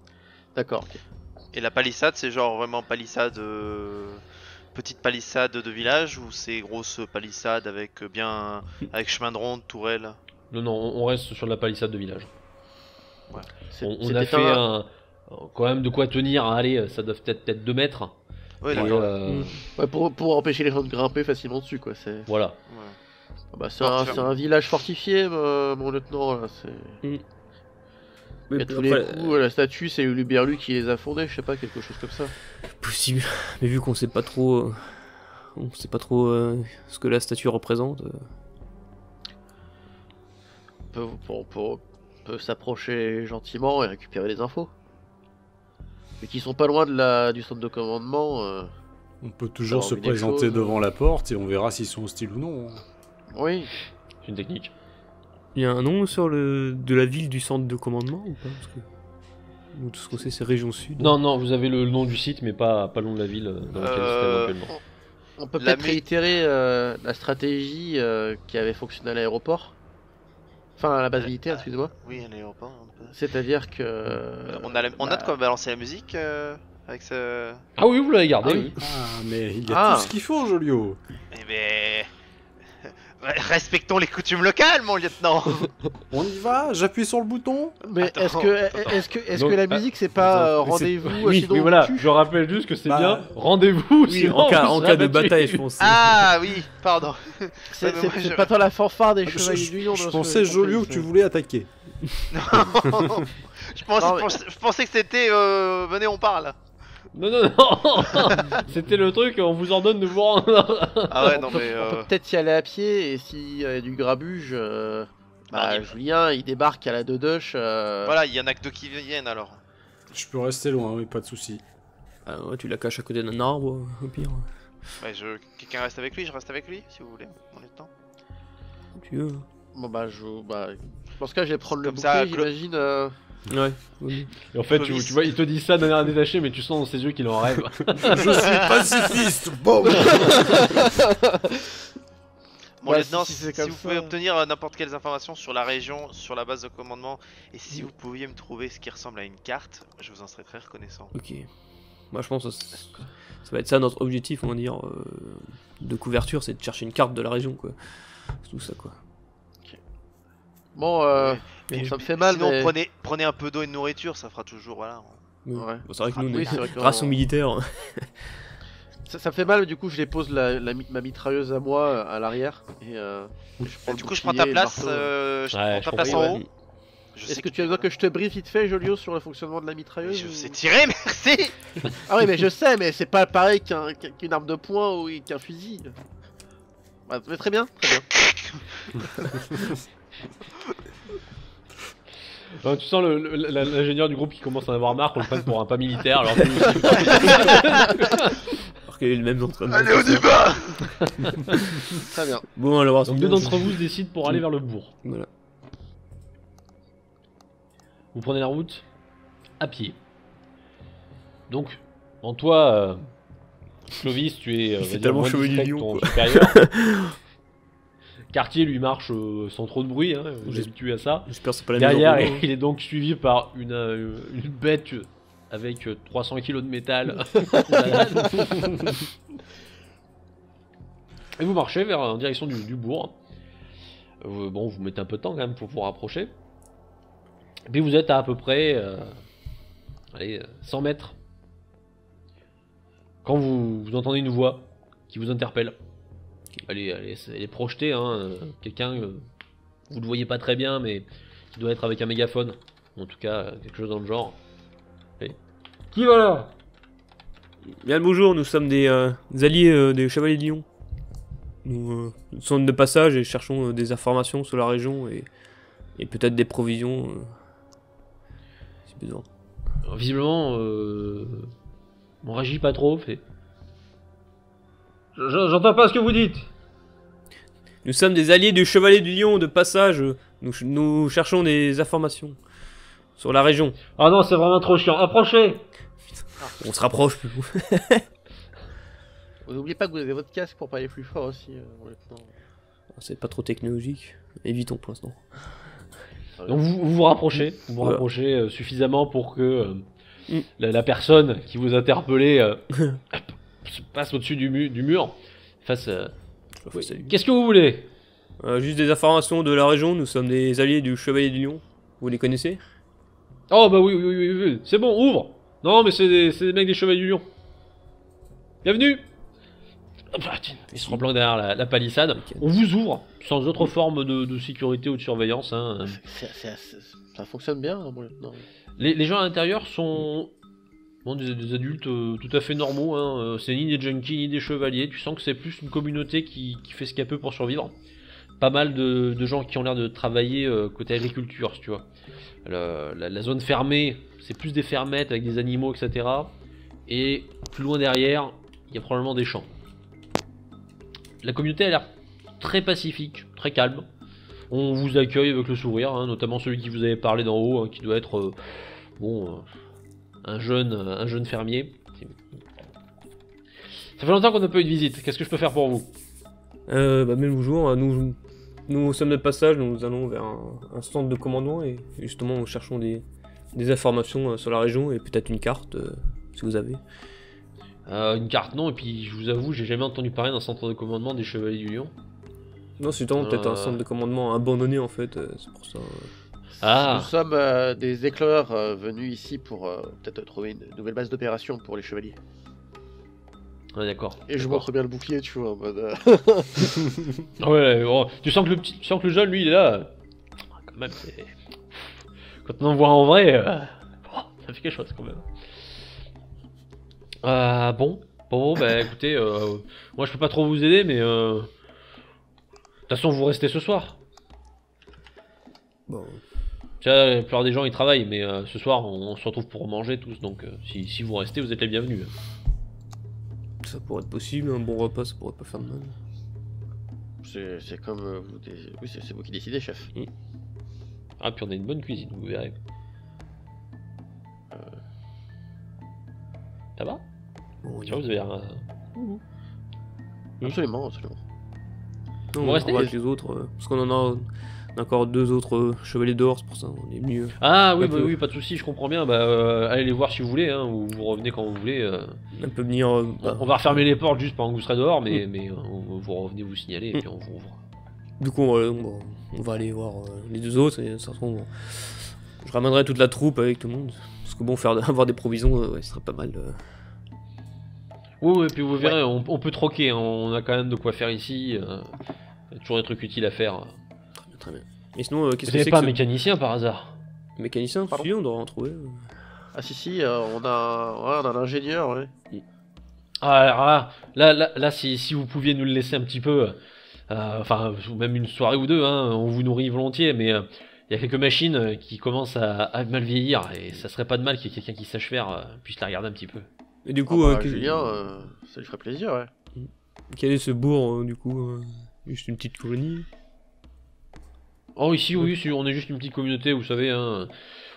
D'accord, ok. Et la palissade, c'est genre vraiment palissade, petite palissade de village ou c'est grosse palissade avec avec chemin de ronde, tourelle? Non, non, on reste sur la palissade de village. On C'était a fait quand même de quoi tenir. Allez, ça doit peut-être 2 mètres. Ouais, Et, d'accord. Ouais, pour empêcher les gens de grimper facilement dessus, quoi. C'est voilà. Ouais. Ah bah, Non, c'est un village fortifié, mon lieutenant. Là, c'est. Mais Et à tous les coups, la statue, c'est Uluberlu qui les a fondés, je sais pas, quelque chose comme ça. possible. Mais vu qu'on sait pas trop. On sait pas trop ce que la statue représente. On peut s'approcher gentiment et récupérer les infos. Mais qui sont pas loin du centre de commandement. On peut toujours Alors, se mais des présenter choses, devant la porte et on verra s'ils sont hostiles ou non. Oui. C'est une technique. Il y a un nom sur de la ville du centre de commandement ou pas? Parce que nous, tout ce qu'on sait, c'est région sud. Non, non, vous avez le nom du site, mais pas le nom de la ville dans laquelle c'était éventuellement. On peut La peut-être mu- réitérer la stratégie qui avait fonctionné à l'aéroport. Enfin, à la base militaire, excusez-moi. Oui, à l'aéroport. Un peu. C'est-à-dire que. On a de quoi balancer la musique avec ce. Ah oui, vous l'avez gardé, Ah oui. Ah, mais il y a Ah. tout ce qu'il faut, Jolio. Eh ben. Respectons les coutumes locales, mon lieutenant! On y va, j'appuie sur le bouton. Mais Attends, est-ce Donc, que la musique c'est pas attends, mais rendez-vous Oui, sinon oui, on voilà, tue je rappelle juste que c'est Bah, bien rendez-vous. Oui, sinon en cas, on en sera cas de battu. bataille, je pense. Ah oui, pardon. C'est Ouais, mais moi, c'est je- pas tant la fanfare des Je, chevaliers du lion. je dans ce pensais, j'ai Jolio, compris, que tu voulais attaquer. Je pensais que c'était. Venez, on parle. Non, non, non. C'était le truc, on vous ordonne de vous rendre. Ah ouais, On non peut- mais. On peut peut-être y aller à pied et s'il y a du grabuge, Bah, Julien il débarque à la Dodoche. Voilà, il y en a que deux qui viennent alors. Je peux rester loin, oui, pas de soucis. Ah ouais, tu la caches à côté d'un arbre, au pire. Ouais, quelqu'un reste avec lui, je reste avec lui si vous voulez, mon lieutenant. Tu veux. Bon dans ce cas je vais prendre le Comme ça, bouclier, j'imagine. Ouais, oui. Et en fait, tu Clovis. vois, il te dit ça d'un air détaché, mais tu sens dans ses yeux qu'il en rêve. Je suis pacifiste. Bon. Mon Ouais, lieutenant, si si, c'est si comme vous ça. pouvez obtenir n'importe quelles informations sur la région, sur la base de commandement, et si vous pouviez me trouver ce qui ressemble à une carte, je vous en serais très reconnaissant. Ok. Moi, je pense que ça va être ça notre objectif, on va dire, de couverture, c'est de chercher une carte de la région, quoi. C'est tout ça, quoi. Bon, Ouais. bon, Mais- ça me fait mal. Sinon, mais... prenez un peu d'eau et de nourriture, ça fera toujours, voilà. Mais Ouais. bon, c'est vrai que nous, on Oui, est c'est vrai que ration on- militaire. Ça me fait mal, du coup je dépose ma mitrailleuse à moi à l'arrière. Et prends le Du coup, je bouclier prends ta et le place, marteau. je Ouais, prends ta je place comprends, en ouais. haut. Je Est-ce sais que tu as besoin que je te briefe vite fait, Jolio, sur le fonctionnement de la Mais mitrailleuse je ou- sais tirer, merci. Ah oui, mais je sais, mais c'est pas pareil qu'une arme de poing ou qu'un fusil. Bah, mais très bien, très bien. Tu sens l'ingénieur du groupe qui commence à en avoir marre qu'on le prenne pour un pas militaire. Alors Alors qu'il y a eu le même entraînement. Allez, au débat. Très bien. Bon, alors, donc deux d'entre vous se décident pour aller vers le bourg. Voilà. Vous prenez la route à pied. Donc, en toi, Clovis, tu es fait vas-dire, tellement moins chevalier discret que lion, ton quoi. supérieur. Cartier lui marche sans trop de bruit, hein, il est habitué à ça. J'espère que c'est pas la Derrière, mise en il est donc suivi par une bête avec 300 kg de métal. Et vous marchez en direction du bourg. Bon, vous mettez un peu de temps quand même pour vous rapprocher. Et puis vous êtes à peu près 100 mètres. Quand vous entendez une voix qui vous interpelle. Elle est projetée, hein, quelqu'un, vous le voyez pas très bien, mais qui doit être avec un mégaphone. En tout cas, quelque chose dans le genre. Et... Qui va là? Bien le bonjour, nous sommes des alliés des Chevaliers de Lyon. Nous sommes de passage et cherchons des informations sur la région et peut-être des provisions si besoin. Alors, visiblement, on réagit pas trop, fait. J'entends pas ce que vous dites. Nous sommes des alliés du Chevalier du Lion de passage. Nous cherchons des informations sur la région. Ah non, c'est vraiment trop chiant. Approchez. On se rapproche plus. Vous n'oubliez pas que vous avez votre casque pour parler plus fort aussi, lieutenant. C'est pas trop technologique. Évitons pour l'instant. Donc vous rapprochez. Vous vous rapprochez suffisamment pour que la personne qui vous interpellait passe au-dessus du mur. Face. Qu'est-ce que vous voulez? Juste des informations de la région. Nous sommes des alliés du Chevalier du Lion. Vous les connaissez? Oh bah oui. C'est bon, ouvre. Non mais c'est des mecs des Chevaliers du Lion. Bienvenue. Ils se replanquent derrière la palissade. On vous ouvre sans autre forme de sécurité ou de surveillance. Hein. Ça fonctionne bien, mon lieutenant. Les gens à l'intérieur sont des adultes tout à fait normaux. Hein. C'est ni des junkies ni des chevaliers. Tu sens que c'est plus une communauté qui fait ce qu'elle peut pour survivre. Pas mal de gens qui ont l'air de travailler côté agriculture, si tu vois. La zone fermée, c'est plus des fermettes avec des animaux, etc. Et plus loin derrière, il y a probablement des champs. La communauté a l'air très pacifique, très calme. On vous accueille avec le sourire, hein, notamment celui qui vous avait parlé d'en haut, hein, qui doit être un jeune fermier. Ça fait longtemps qu'on n'a pas eu de visite. Qu'est-ce que je peux faire pour vous? Même bonjour. Nous sommes de passage. Nous allons vers un centre de commandement et justement nous cherchons des informations sur la région et peut-être une carte si vous avez. Une carte non, et puis je vous avoue, j'ai jamais entendu parler d'un centre de commandement des Chevaliers du Lion. Non, c'est peut-être un centre de commandement abandonné en fait, c'est pour ça. Ah. Nous sommes des éclaireurs venus ici pour peut-être trouver une nouvelle base d'opération pour les chevaliers. Ouais, d'accord. Et je montre bien le bouclier, tu vois, en mode... Ouais, oh, tu sens que le jeune, lui, il est là. Quand même, c'est... Quand on en voit en vrai, ça fait quelque chose quand même. Bon, bah écoutez, moi je peux pas trop vous aider, mais de toute façon vous restez ce soir. Bon. Tu vois, la plupart des gens ils travaillent, mais ce soir on se retrouve pour manger tous, donc si vous restez, vous êtes les bienvenus. Ça pourrait être possible, un bon repas, ça pourrait pas faire de mal. C'est comme vous... Oui, c'est vous qui décidez, chef. Ah, puis on a une bonne cuisine, vous verrez. Ça va? Bon, Tu vois, vous avez un... Absolument. Non, Vous on restez va avec les autres, parce qu'on en a encore deux autres chevaliers dehors, c'est pour ça on est mieux. Ah oui, Un peu. oui, pas de soucis, je comprends bien. Bah, allez les voir si vous voulez, hein, ou vous revenez quand vous voulez. On peut venir. On va refermer les portes juste pendant que vous serez dehors, mais vous revenez vous signaler et puis on vous ouvre. Du coup, on va aller voir les deux autres et ça se trouve, je ramènerai toute la troupe avec tout le monde. Parce que bon, avoir des provisions, ouais, ce serait pas mal. Oui, et puis vous verrez, on peut troquer, hein, on a quand même de quoi faire ici. Il y a toujours des trucs utiles à faire. Très bien. Et sinon, qu'est-ce Vous que n'êtes c'est pas que un mécanicien par hasard? mécanicien? Pardon Si, on doit en trouver. Ah si, on a un ingénieur, ouais. Ah, alors là, si vous pouviez nous le laisser un petit peu, Enfin, même une soirée ou deux, hein, on vous nourrit volontiers, mais il y a quelques machines qui commencent à mal vieillir, et ça serait pas de mal qu'il y ait quelqu'un qui sache faire puisse la regarder un petit peu. Et du coup, Julien, ça lui ferait plaisir, ouais. quel est ce bourg, du coup juste une petite colonie? Oh, ici, oui, on est juste une petite communauté, vous savez, hein,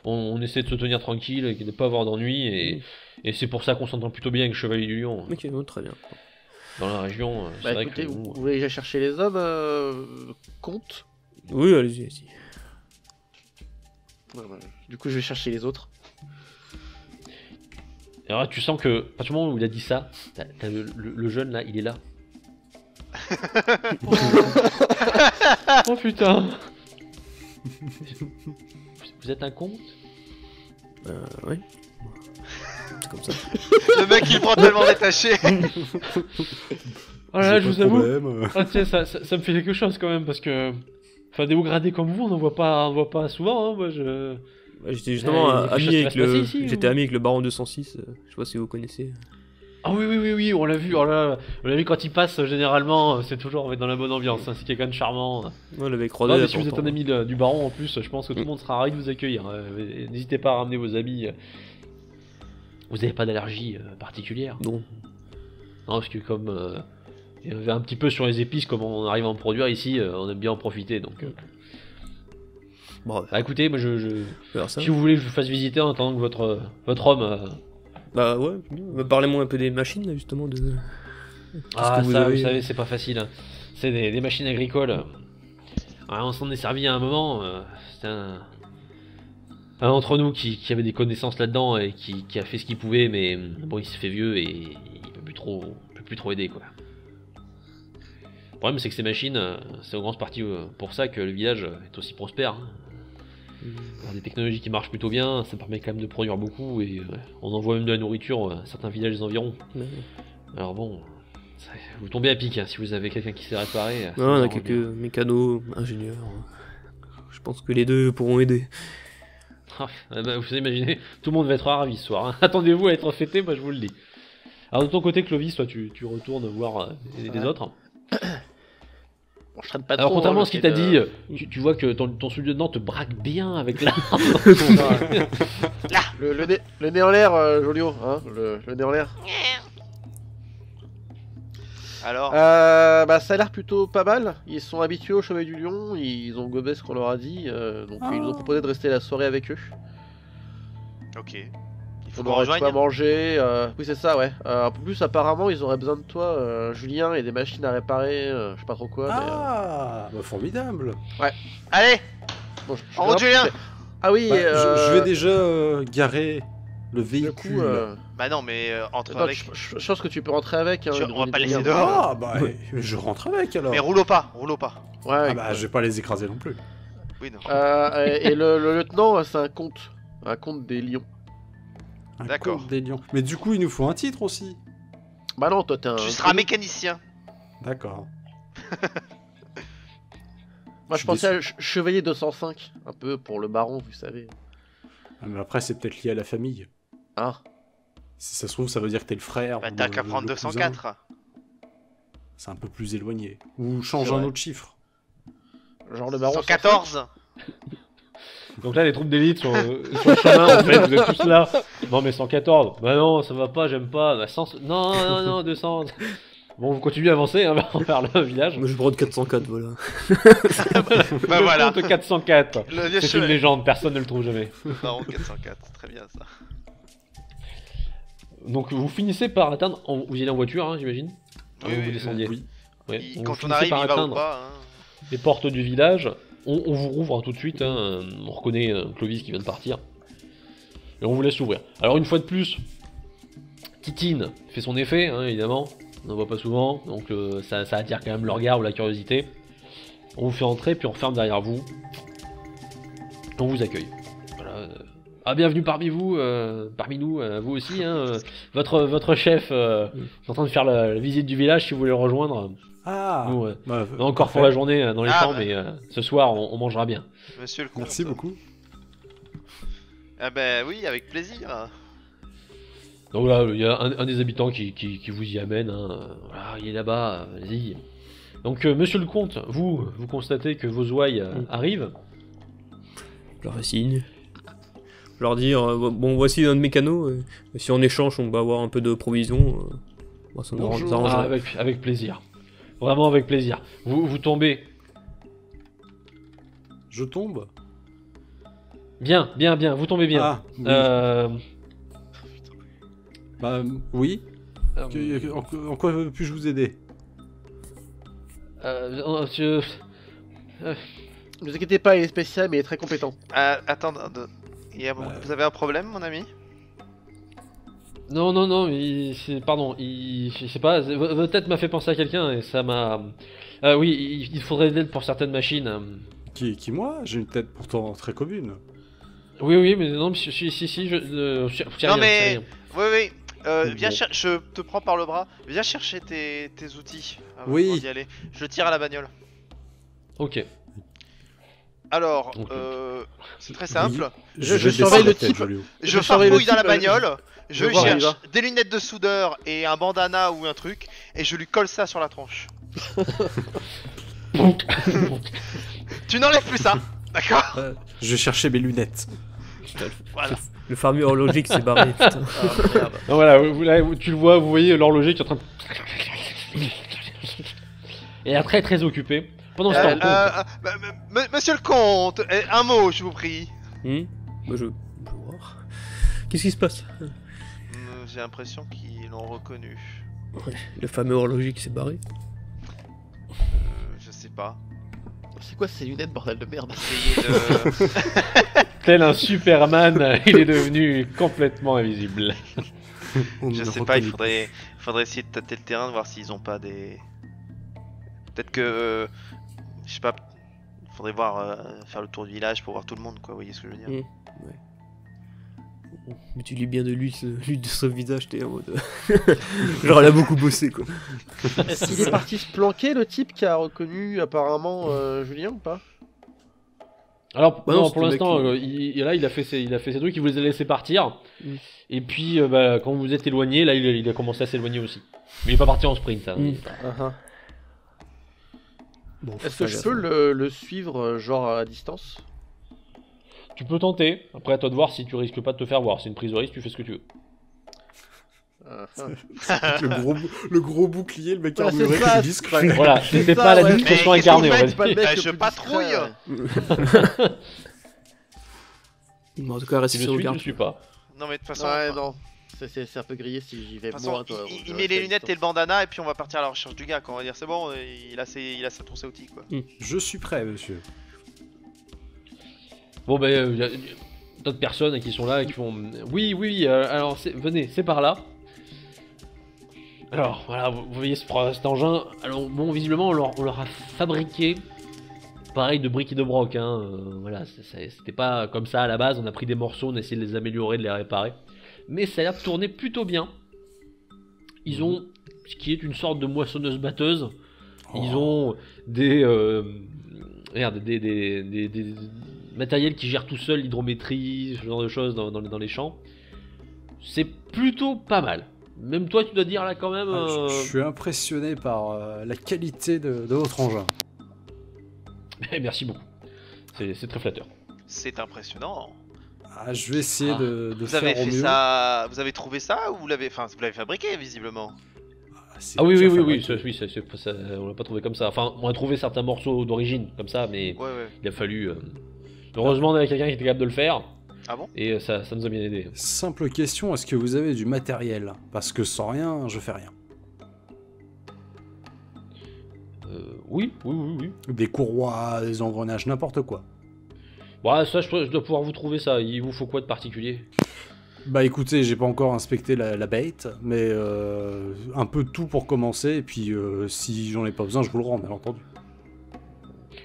on essaie de se tenir tranquille, et de ne pas avoir d'ennuis, et c'est pour ça qu'on s'entend plutôt bien avec Chevalier du Lion. Ok, bon, très bien. Dans la région, c'est Bah vrai écoutez, que vous voulez déjà chercher les hommes, Comte? Oui, allez-y, allez-y. Ouais, ouais. Du coup, je vais chercher les autres. Et alors là, tu sens que, à partir du moment où il a dit ça, t'as le jeune là, il est là. Oh putain. Vous êtes un comte? Oui. C'est comme ça. Le mec il prend tellement détaché. Oh là là, je vous avoue. Problème. Ah, tiens, ça me fait quelque chose quand même parce que. Enfin, des hauts gradés comme vous, on n'en voit pas souvent, hein. Moi, je. Ouais, j'étais justement il y a quelque chose qui va se passer ici, j'étais ou- ami avec le baron 206, je sais pas si vous connaissez. Ah oui, on l'a vu, oh là là, on l'a vu quand il passe, généralement, c'est toujours dans la bonne ambiance, hein, c'est quelqu'un de charmant. Ouais, on l'avait croisé. Non, il y mais a si vous pas êtes un longtemps. ami du baron en plus, je pense que tout le monde sera ravi de vous accueillir. N'hésitez pas à ramener vos amis. Vous n'avez pas d'allergie particulière? Non. Non, parce que comme il y avait un petit peu sur les épices, comme on arrive à en produire ici, on aime bien en profiter. Donc, Bon, bah, écoutez, moi, on va faire ça. si vous voulez que je vous fasse visiter en attendant que votre homme. Bah ouais, bah, parlez-moi un peu des machines, là, justement, de... Ah, que vous ça, avez- vous savez, c'est pas facile, hein. C'est des machines agricoles. Ouais, on s'en est servi à un moment. C'était un d'entre nous qui avait des connaissances là-dedans et qui a fait ce qu'il pouvait, mais bon, il s'est fait vieux et il peut plus trop aider, quoi. Le problème, c'est que ces machines, c'est en grande partie pour ça que le village est aussi prospère, hein. Alors, des technologies qui marchent plutôt bien, ça permet quand même de produire beaucoup et on envoie même de la nourriture à certains villages des environs. Ouais. Alors bon, vous tombez à pic, hein, si vous avez quelqu'un qui sait réparer. ça Ouais, on vous a arrange quelques bien. mécanos, ingénieurs. Je pense que les deux pourront aider. Ah, vous imaginez, tout le monde va être ravi ce soir, hein. Attendez-vous à être fêté, moi je vous le dis. Alors de ton côté, Clovis, toi tu retournes voir les autres. Bon, je traîne pas Alors trop, contrairement hein, à ce qu'il j'essaie t'a de- dit, tu vois que ton sous-lieutenant te braque bien avec l'arme. le nez en l'air, Jolio, hein, le nez en l'air. Alors, Bah ça a l'air plutôt pas mal. Ils sont habitués au Chevalier du Lion, ils ont gobé ce qu'on leur a dit, donc ils nous ont proposé de rester la soirée avec eux. ok. Il faut On qu'on aurait de quoi rejoigne. manger, oui c'est ça, ouais. Un peu plus apparemment ils auraient besoin de toi, Julien, et des machines à réparer, je sais pas trop quoi. Ah, bah formidable. Allez, Bon, en route, Julien. Ah oui, Bah, je vais déjà garer le du véhicule. coup, Bah non, mais entre attends, avec. je pense que tu peux rentrer avec. Hein, On va ils pas ont laisser dit- dehors. Ah, bah je rentre avec alors. Mais roule pas, roule pas. Ouais, Ah bah je vais pas les écraser non plus. Oui, non. et le lieutenant, c'est un comte des lions. Un D'accord. comte des lions. Mais du coup il nous faut un titre aussi. Bah non, toi t'es un. Tu seras mécanicien. D'accord. Moi je je suis pensais à Chevalier 205, un peu pour le baron, vous savez. Ah, mais après c'est peut-être lié à la famille. Ah, Si ça se trouve ça veut dire que t'es le frère. Bah ou t'as le- qu'à prendre le cousin. 204. C'est un peu plus éloigné. Ou change C'est un vrai. autre chiffre. genre le baron. 114. Donc là, les troupes d'élite sur le chemin, en fait, vous êtes tous là. Non, mais 114. Bah non, ça va pas, j'aime pas. Bah, non, 200. Bon, vous continuez à avancer hein, vers le village. Moi je brode 404, voilà. Bah Le voilà. compte 404. Le vieux C'est une cheval. légende, personne ne le trouve jamais. Baron 404, très bien ça. Donc vous finissez par atteindre. Vous y allez en voiture, hein, j'imagine. Oui, Vous oui, descendiez. Oui. Ouais. Il- Donc, quand vous on finissez arrive, par il va ou atteindre pas hein. les portes du village. On vous rouvre tout de suite. Hein. On reconnaît Clovis qui vient de partir. Et on vous laisse ouvrir. Alors une fois de plus, Titine fait son effet, hein, évidemment. On n'en voit pas souvent, donc ça attire quand même le regard ou la curiosité. On vous fait entrer, puis on ferme derrière vous. On vous accueille. Voilà. Ah, bienvenue parmi vous, parmi nous, vous aussi. Hein, votre chef est en train de faire la visite du village si vous voulez le rejoindre. Ah. Nous, Bah, on est encore pour parfait. la journée dans les Ah, champs, bah. mais ce soir on mangera bien. Monsieur le comte. Merci beaucoup. Ah bah oui, avec plaisir. Donc là, il y a un des habitants qui vous y amène. Hein. Voilà, il est là-bas, allez-y. Donc, monsieur le comte, vous constatez que vos ouailles arrivent. Je leur fais signe. Je leur dire, bon, voici un de mes canaux. Si en échange, on va avoir un peu de provisions. Bon, ça nous Bonjour. arrangerait. Avec plaisir. Vraiment avec plaisir. Vous tombez. Je tombe. Bien, vous tombez bien. Ah, oui. Bah, oui. En quoi puis-je vous aider? Je- Ne vous inquiétez pas, il est spécial mais il est très compétent. Attends, vous avez un problème, mon ami? Non, pardon, je sais pas, votre tête m'a fait penser à quelqu'un et ça m'a... oui, il faudrait de l'aide pour certaines machines. Qui moi? J'ai une tête pourtant très commune. Oui, mais non, si, Non, mais- Oui, Bon. viens je te prends par le bras. Viens chercher tes outils avant Oui. d'y aller. Je tire à la bagnole. Ok. Alors, Ok. c'est très simple. Je vais surveille baisser le la tête, type. Jolio. Je surveille le farfouille dans la type, bagnole. Je voir où il cherche va. des lunettes de soudeur et un bandana ou un truc. Et je lui colle ça sur la tronche. Tu n'enlèves plus ça. D'accord? Je vais chercher mes lunettes. Voilà. Le fameux horloger qui s'est barré. Putain. Non, voilà, tu le vois, vous voyez l'horloger qui est en train de... Et après, très occupé. Pendant ce temps, Monsieur le comte, un mot, je vous prie. Bah, je vais voir. Qu'est-ce qui se passe? J'ai l'impression qu'ils l'ont reconnu. Le fameux horloger qui s'est barré. Je sais pas. C'est quoi ces lunettes, bordel de merde? Essayez de. tel un Superman, il est devenu complètement invisible. On Je ne sais pas, il reconnaît faudrait essayer de tâter le terrain, de voir s'ils ont pas des. Peut-être que. Je sais pas. Faudrait voir. Faire le tour du village pour voir tout le monde, quoi. Vous voyez ce que je veux dire? Mais tu lis bien de lui de son visage, t'es en mode. Genre, elle a beaucoup bossé quoi. Est-ce qu'il est parti se planquer, le type qui a reconnu apparemment Julien ou pas? Alors, Bah non, non, pour c'était l'instant, le mec il a fait ses trucs, il vous les a laissés partir. Mm. Et puis, quand vous êtes éloigné, là, il a commencé à s'éloigner aussi. Mais il est pas parti en sprint. Hein. Mm. Bon, Est-ce que je peux le suivre, genre à distance? Tu peux tenter. Après, à toi de voir si tu risques pas de te faire voir. C'est une prise de risque, tu fais ce que tu veux. le gros bouclier, le mec Ouais, armuré, c'est ça. qui est discret. Voilà, c'était ça, pas la ouais. discrétion Mais incarnée, on qu'est-ce va qu'on dire. fait le je plus patrouille. discret, Mais en tout cas, reste Si sur je le suis, je garde. suis pas. Non, mais de toute façon. Ouais, non. C'est un peu grillé si j'y vais. De toute façon, moi, toi, il met les lunettes et le bandana et puis on va partir à la recherche du gars. Quand on va dire c'est bon, il a sa trousse à outils quoi. Je suis prêt, monsieur. Bon, ben, il y a d'autres personnes qui sont là et qui font. Oui, alors, venez, c'est par là. Alors, voilà, vous voyez cet engin. Alors, bon, visiblement, on leur a fabriqué. Pareil de briques et de broc, hein. Voilà, c'était pas comme ça à la base. On a pris des morceaux, on a essayé de les améliorer, de les réparer. Mais ça a l'air de tourner plutôt bien. Ils ont ce qui est une sorte de moissonneuse-batteuse. Ils ont des matériels qui gèrent tout seul l'hydrométrie, ce genre de choses dans les champs. C'est plutôt pas mal. Même toi, tu dois dire là quand même. Je suis impressionné par la qualité de votre engin. Merci beaucoup. C'est très flatteur. C'est impressionnant. Ah, je vais essayer de Vous faire avez au fait mieux. ça, vous avez trouvé ça ou vous l'avez fabriqué visiblement. C'est Ah oui, bien oui, fabriqué. on l'a pas trouvé comme ça. Enfin, on a trouvé certains morceaux d'origine comme ça, mais Ouais. il a fallu. Heureusement, on avait quelqu'un qui était capable de le faire. Ah bon? Et ça nous a bien aidé. Simple question, est-ce que vous avez du matériel? Parce que sans rien, je fais rien. Oui. Des courroies, des engrenages, n'importe quoi. Bon, ça, je dois pouvoir vous trouver ça. Il vous faut quoi de particulier? Bah écoutez, j'ai pas encore inspecté la bête, mais un peu de tout pour commencer, et puis si j'en ai pas besoin, je vous le rends, bien entendu.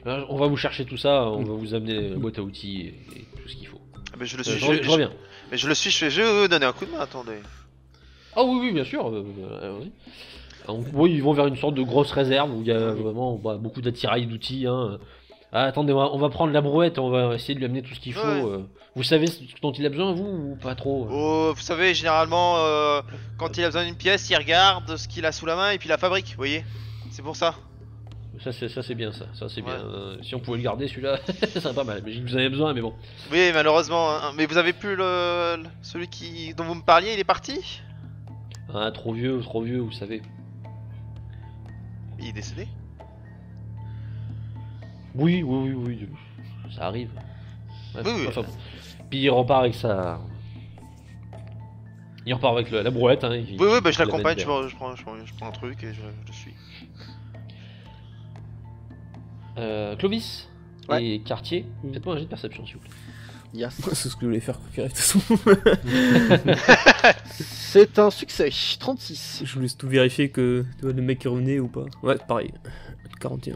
On va vous chercher tout ça, on va vous amener la boîte à outils et tout ce qu'il faut. Ah, mais je le suis. Je reviens. Mais je le suis. Je vais vous donner un coup de main. Attendez. Ah oui, bien sûr. Allons-y. Donc, oui, ils vont vers une sorte de grosse réserve où il y a vraiment beaucoup d'attirail d'outils. Hein. Ah, attendez, on va prendre la brouette, on va essayer de lui amener tout ce qu'il faut. Ouais. Vous savez ce dont il a besoin, vous, ou pas trop? Oh, vous savez, généralement, quand il a besoin d'une pièce, il regarde ce qu'il a sous la main et puis il la fabrique. Vous voyez? C'est pour ça. Ça c'est bien ça c'est Ouais. bien. Si on pouvait le garder celui-là, ça serait pas mal. Mais vous en avez besoin, mais bon. Oui, malheureusement. Hein. Mais vous avez plus celui dont vous me parliez, il est parti? Ah, trop vieux, vous savez. Il est décédé? Oui, ça arrive. Ouais, Oui. enfin, bon. Puis il repart avec sa. Il repart avec la brouette. Hein, Oui, bah je l'accompagne, je prends un truc et je le suis. Clovis Ouais. et Cartier, faites-moi un jet de perception s'il vous plaît. Yes. C'est ce que je voulais faire, quoi qu'il arrive, de toute façon. C'est un succès, 36. Je voulais tout vérifier que tu vois, le mec qui revenait ou pas. Ouais, pareil. 41.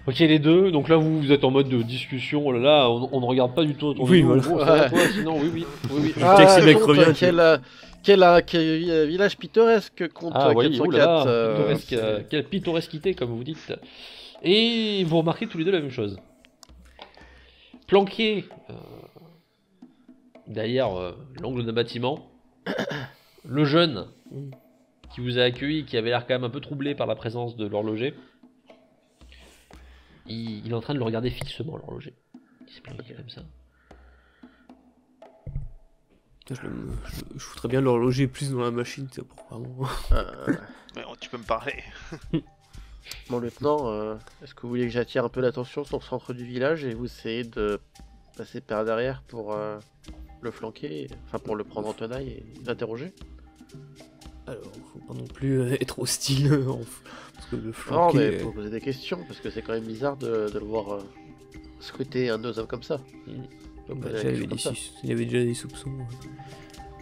Ok, les deux, donc là vous êtes en mode de discussion, oh là là, on ne regarde pas du tout autour Oui, de nous. voilà. Bon, ça va, Ouais. toi, sinon, oui. Je check si le mec compte, revient, quel village pittoresque compte Ah oui, 404 oulala, quelle pittoresquité comme vous dites. Et vous remarquez tous les deux la même chose. Planqué derrière l'angle d'un bâtiment, le jeune qui vous a accueilli, qui avait l'air quand même un peu troublé par la présence de l'horloger, il est en train de le regarder fixement, l'horloger. Il s'est planqué comme ça. Putain, je foutrais bien l'horloger plus dans la machine, c'est pour vraiment. Mais tu peux me parler. Mon lieutenant, est-ce que vous voulez que j'attire un peu l'attention sur le centre du village et vous essayez de passer par derrière pour le flanquer, enfin pour le prendre en tenaille et l'interroger? Alors, faut pas non plus être hostile, parce que le Non, flanquer... mais faut poser des questions parce que c'est quand même bizarre de le voir scruter un de nos hommes comme ça. Donc, Bah, poser déjà, des questions il y avait déjà des soupçons.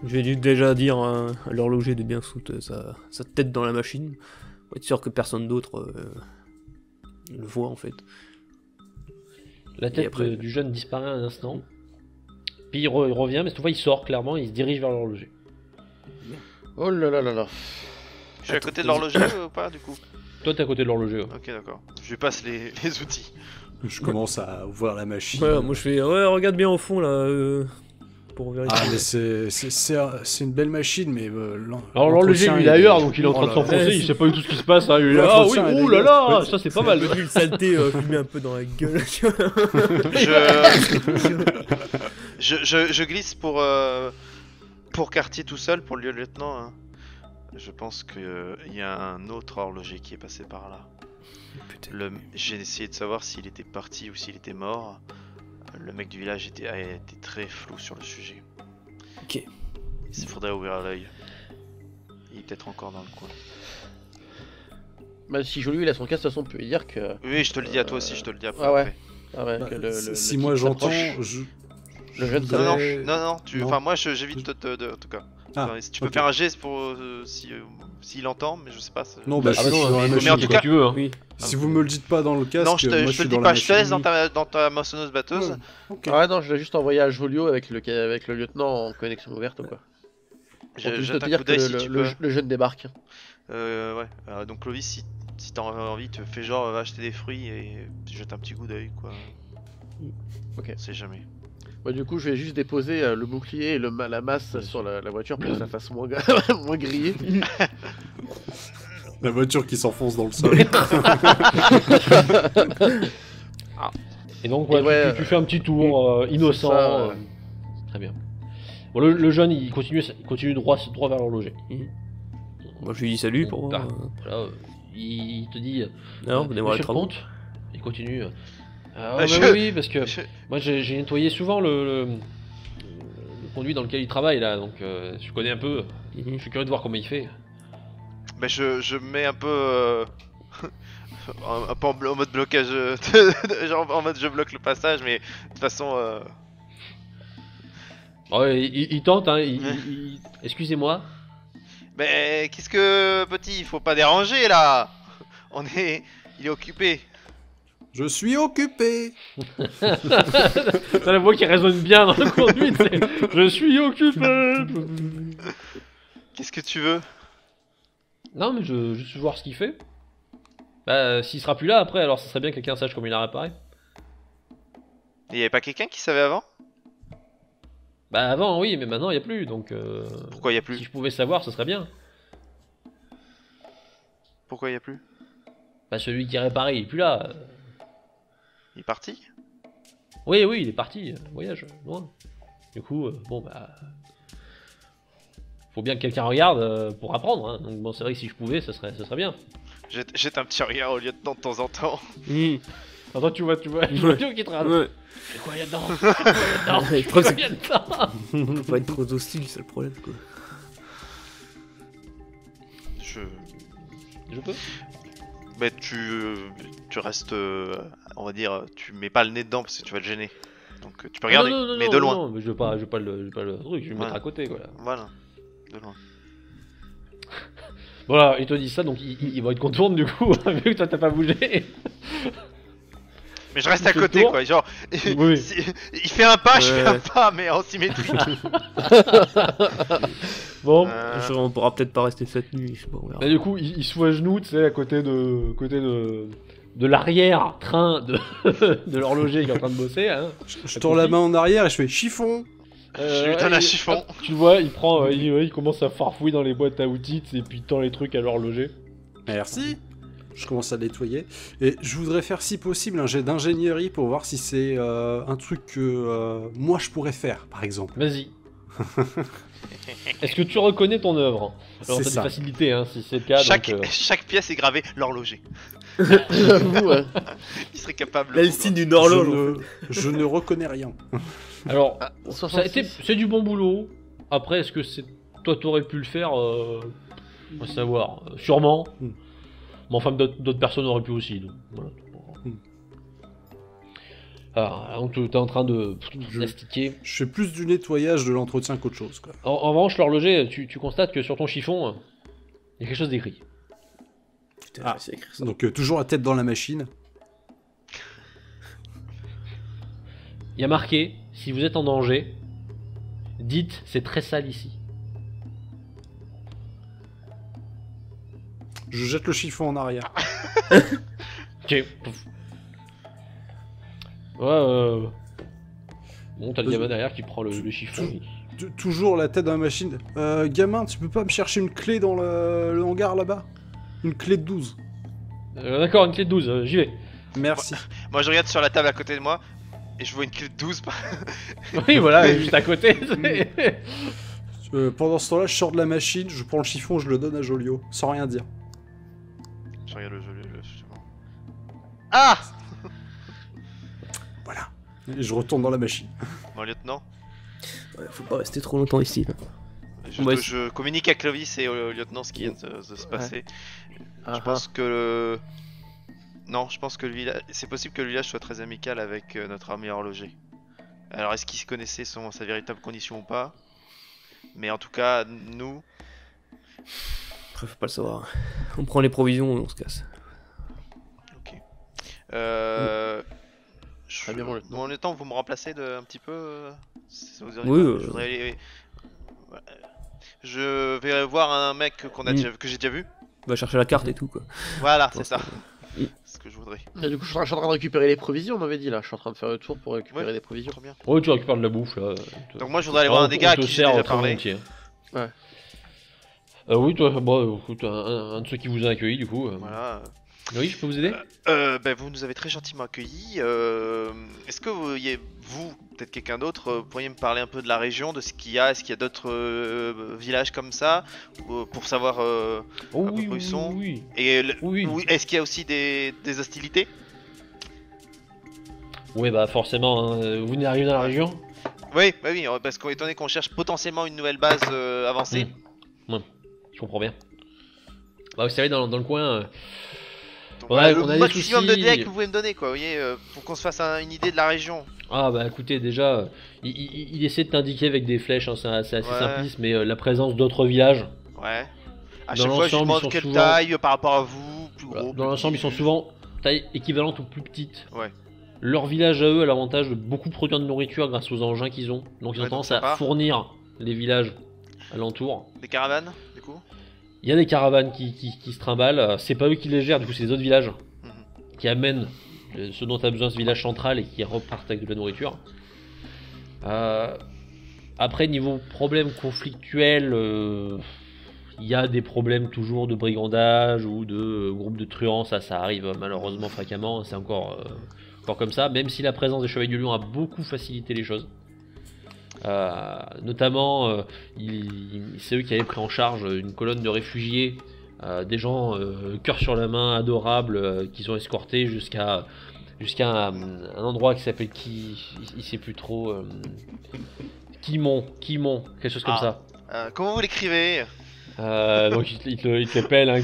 Je vais déjà dire à l'horloger de bien foutre sa tête dans la machine, pour être sûr que personne d'autre le voit en fait. La tête après, du jeune disparaît un instant. Puis il revient, mais cette fois il sort clairement, il se dirige vers l'horloger. Oh là là là là. Je suis à côté de l'horloger ou pas du coup? Toi t'es à côté de l'horloger. Ouais. Ok, d'accord. Je lui passe les outils. Je commence à ouvrir la machine. Voilà, moi je fais regarde bien au fond là pour vérifier. Ah, mais c'est une belle machine, mais. Alors l'horloger lui il est ailleurs, donc il est en train de s'enfoncer, ouais, il sait pas du tout ce qui se passe. Hein. Il est là, ah oui, L'entretien est ouh là là, dégueulasse. ça c'est pas mal. Vu le saleté, je lui mets un peu dans la gueule. Je glisse pour Cartier tout seul, pour le lieutenant. Hein. Je pense qu'il y a un autre horloger qui est passé par là. J'ai essayé de savoir s'il était parti ou s'il était mort. Le mec du village a été très flou sur le sujet. Ok. Il faudrait ouvrir l'œil. Il est peut-être encore dans le coin. Bah, si Joli il a son casque, de toute façon on peut lui dire que. Oui, je te le dis à toi aussi, je te le dis après. Ah ouais. après. Ah ouais, Bah, que le si le moi type j'entends, s'approche. Le jeune vous ça. Non, avez- non, Non. enfin moi j'évite en tout cas. Ah, Enfin, si tu peux ok. faire un geste pour s'il entend, mais je sais pas. Non, bah, Ah je bah suis non, dans la mais machine. en tout cas- tu veux. Hein. Oui. Si vous me le dites pas dans le casque, Non, je moi te suis le dans dis la pas, je te laisse machine. dans ta moissonneuse batteuse. Ouais, ok. Ah ouais, non, je l'ai juste envoyé à Jolio avec le lieutenant en connexion ouverte quoi. Je Pour juste jette te un dire coup que d'œil si tu peux. le jeune débarque. Ouais. Donc Clovis, si t'as envie, te fais genre va acheter des fruits et tu jettes un petit coup d'œil quoi. Ok. On sait jamais. Bah, du coup, je vais juste déposer le bouclier et la masse sur la voiture pour que ça fasse moins, moins grillé. La voiture qui s'enfonce dans le sol. Et donc ouais, Et ouais, tu fais un petit tour innocent. ça, Très bien. Bon, le jeune il continue droit vers l'horloger. Moi je lui dis salut pour Ah, voir. voilà, il te dit Non, vous démarrez Monsieur le le travaux. comte. Il continue. Ah, Ah, bah oui, parce que Je- moi j'ai nettoyé souvent le conduit dans lequel il travaille là, donc je connais un peu. Je suis curieux de voir comment il fait. Bah je me mets un peu un peu en mode blocage, genre en mode je bloque le passage, mais de toute façon Ouais, il tente, hein. Ouais. Excusez-moi. mais qu'est-ce que petit, il faut pas déranger là. Il est occupé. Je suis occupé. T'as la voix qui résonne bien dans le conduit. Je suis occupé. Qu'est-ce que tu veux? Non, mais je veux voir ce qu'il fait. Bah, s'il sera plus là après, alors ça serait bien que quelqu'un sache comment il a réparé. Il y avait pas quelqu'un qui savait avant? Bah, avant, oui, mais maintenant il y a plus, donc. Pourquoi il y a Si plus? je pouvais savoir, ce serait bien. Pourquoi il y a plus? Bah celui qui réparait, il est plus là. Il est parti? Oui, oui, il est parti, voyage, loin. Du coup, bon bah... Faut bien que quelqu'un regarde pour apprendre, hein. Donc bon, c'est vrai que si je pouvais, ça serait bien. Jette un petit regard au lieutenant de temps en temps. Attends, tu vois, je vois qui te regarde. Ouais. C'est quoi là-dedans? C'est quoi là-dedans? Faut pas être trop hostile, c'est le problème quoi. Je peux? Mais tu restes, on va dire, tu mets pas le nez dedans parce que tu vas le gêner. Donc tu peux regarder, mais de loin. Non, mais je veux pas le truc, je vais me mettre à côté, quoi. Voilà, de loin. Voilà, il te dit ça, donc il va être contourne du coup, vu que toi t'as pas bougé. Mais je reste à Il fait côté, tour. quoi. Genre, Oui. il fait un pas, je fais Ouais. un pas, mais en symétrique. Bon, On pourra peut-être pas rester cette nuit, je sais pas, on verra. et du coup, il se fout à genoux, tu sais, à côté de l'arrière-train de l'horloger qui est en train de bosser. Hein. Je tourne la main en arrière et je fais chiffon. Je lui donne un et- chiffon. hop, tu le vois, il prend, il commence à farfouiller dans les boîtes à outils, et puis il tend les trucs à l'horloger. Merci. Je commence à nettoyer. Et je voudrais faire, si possible, un jet d'ingénierie pour voir si c'est un truc que moi je pourrais faire, par exemple. Vas-y. Est-ce que tu reconnais ton œuvre? Alors C'est t'as ça. des facilités, hein, si c'est le cas. Chaque, donc, chaque pièce est gravée l'horloger. J'avoue, ouais. Il serait capable. Là, le signe d'une horloge. Je ne reconnais rien. Alors, Ah, ça a 66. été, c'est du bon boulot. Après, est-ce que c'est toi t'aurais pu le faire? On va savoir. Sûrement. Hmm. Mais enfin, d'autres personnes auraient pu aussi. Donc, voilà. Alors, donc t'es en train de plastiquer. Je fais plus du nettoyage de l'entretien qu'autre chose, quoi. En revanche, l'horloger, tu constates que sur ton chiffon, il y a quelque chose d'écrit. Putain, Ah. c'est écrit ça. Donc toujours la tête dans la machine. Il y a marqué, si vous êtes en danger, dites c'est très sale ici. Je jette le chiffon en arrière. Ok. Pouf. Ouais, bon, t'as le gamin derrière qui prend le chiffon. Toujours la tête dans la machine. Gamin, tu peux pas me chercher une clé dans le hangar là-bas? Une clé de 12. D'accord, une clé de 12, j'y vais. Merci. Moi, je regarde sur la table à côté de moi et je vois une clé de 12. Oui, voilà, juste à côté. Pendant ce temps-là, je sors de la machine, je prends le chiffon, je le donne à Jolio, sans rien dire. Je regarde le jeu. Ah! Voilà. Et je retourne dans la machine. Mon lieutenant, Ouais, faut pas rester trop longtemps ici. Là. Ouais, je communique à Clovis et au lieutenant ce qui vient de se passer. Ah, Je pense que non, je pense que le village, c'est possible que le village soit très amical avec notre ami horloger. Alors est-ce qu'il se connaissait sa véritable condition ou pas? Mais en tout cas, nous, Après, faut pas le savoir. On prend les provisions et on se casse. ok. Très bien, mon lieutenant. Mon lieutenant, vous me remplacez un petit peu si ça vous arrive Oui, pas je voudrais ouais. Je vais voir un mec que j'ai déjà vu. On va chercher la carte et tout quoi. Voilà, c'est ça. Mm. C'est ce que je voudrais. Et du coup, je suis en train de récupérer les provisions, on m'avait dit là. Je suis en train de faire le tour pour récupérer Ouais. des provisions. Trop bien. Ouais, tu récupères de la bouffe là. Donc moi, je voudrais aller voir un des gars à qui j'ai déjà parlé. Ouais. Oui, toi, bon, écoute, un de ceux qui vous a accueilli du coup. Voilà. Oui, je peux vous aider? Ben, vous nous avez très gentiment accueillis. Est-ce que vous, peut-être quelqu'un d'autre, pourriez me parler un peu de la région, de ce qu'il y a? Est-ce qu'il y a d'autres villages comme ça pour savoir Oh peu oui, près où oui, ils sont. oui. Et Oui. est-ce qu'il y a aussi des hostilités? Oui, bah forcément, hein, vous venez d'arriver dans la région? Oui, bah oui, parce qu'étant donné qu'on cherche potentiellement une nouvelle base avancée. Je comprends bien. Bah vous savez, dans le coin... Donc, Ouais, voilà, on a le des maximum de soucis. délais que vous pouvez me donner, quoi, vous voyez, pour qu'on se fasse une idée de la région. Ah bah écoutez, déjà, il essaie de t'indiquer avec des flèches, hein, c'est assez Ouais. simpliste, mais la présence d'autres villages, Ouais. À Dans chaque fois, je l'ensemble, demande ils sont quelle souvent- taille par rapport à vous, plus voilà, gros. dans plus l'ensemble, ils sont petit. souvent taille équivalente ou plus petites. Ouais. Leur village à eux a l'avantage de beaucoup produire de nourriture grâce aux engins qu'ils ont, donc ils ont Ouais, donc tendance sympa. à fournir les villages alentours. Des caravanes, du coup. Il y a des caravanes qui se trimballent, c'est pas eux qui les gèrent, du coup c'est les autres villages Mhm. qui amènent ce dont a besoin ce village central et qui repartent avec de la nourriture. Après, niveau problème conflictuel, il y a des problèmes toujours de brigandage ou de groupes de truands, ça arrive malheureusement fréquemment, c'est encore comme ça, même si la présence des Chevaliers du Lion a beaucoup facilité les choses. Notamment, c'est eux qui avaient pris en charge une colonne de réfugiés, des gens cœur sur la main, adorables, qu'ils ont escortés jusqu'à un endroit qui s'appelle il sait plus trop, Kimon, quelque chose comme ça. Comment vous l'écrivez? Donc il te l'appelle hein,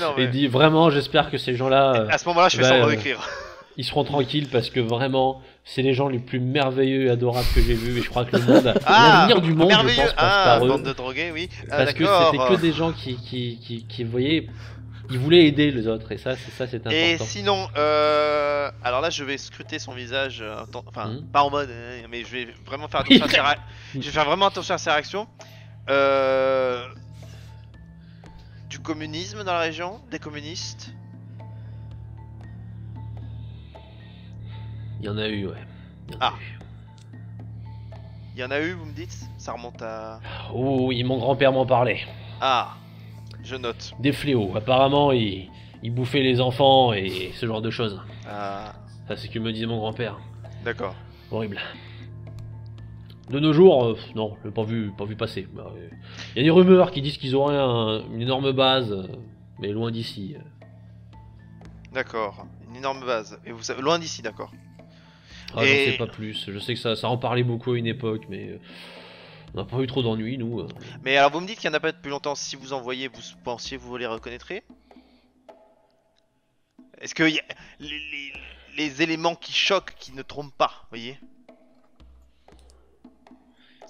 non, et dit vraiment j'espère que ces gens-là à ce moment-là je fais semblant d'écrire. Ils seront tranquilles parce que vraiment c'est les gens les plus merveilleux et adorables que j'ai vus et je crois que le monde, l'avenir du monde je pense passe par eux. Bande de drogués, oui. Parce que c'était que des gens qui voyaient, ils voulaient aider les autres et ça c'est important. Et sinon, alors là je vais scruter son visage, enfin pas en mode, mais je vais vraiment faire attention à ses réactions. Du communisme dans la région, des communistes. Il y en a eu, ouais. Il y en a eu, vous me dites? Ça remonte à... Oh oui, mon grand-père m'en parlait. Ah, je note. Des fléaux, apparemment il bouffait les enfants et ce genre de choses. Ah. Ça c'est ce que me disait mon grand-père. D'accord. Horrible. De nos jours, non, je l'ai pas vu passer. Il y a des rumeurs qui disent qu'ils auraient une énorme base, mais loin d'ici. D'accord, une énorme base. Et vous savez, loin d'ici, d'accord. Ah, j'en sais pas plus. Je sais que ça en parlait beaucoup à une époque, mais on n'a pas eu trop d'ennuis, nous. Mais alors, vous me dites qu'il n'y en a pas depuis longtemps. Si vous en voyez, vous pensiez vous les reconnaîtrez? Est-ce que y a les éléments qui choquent, qui ne trompent pas, vous voyez?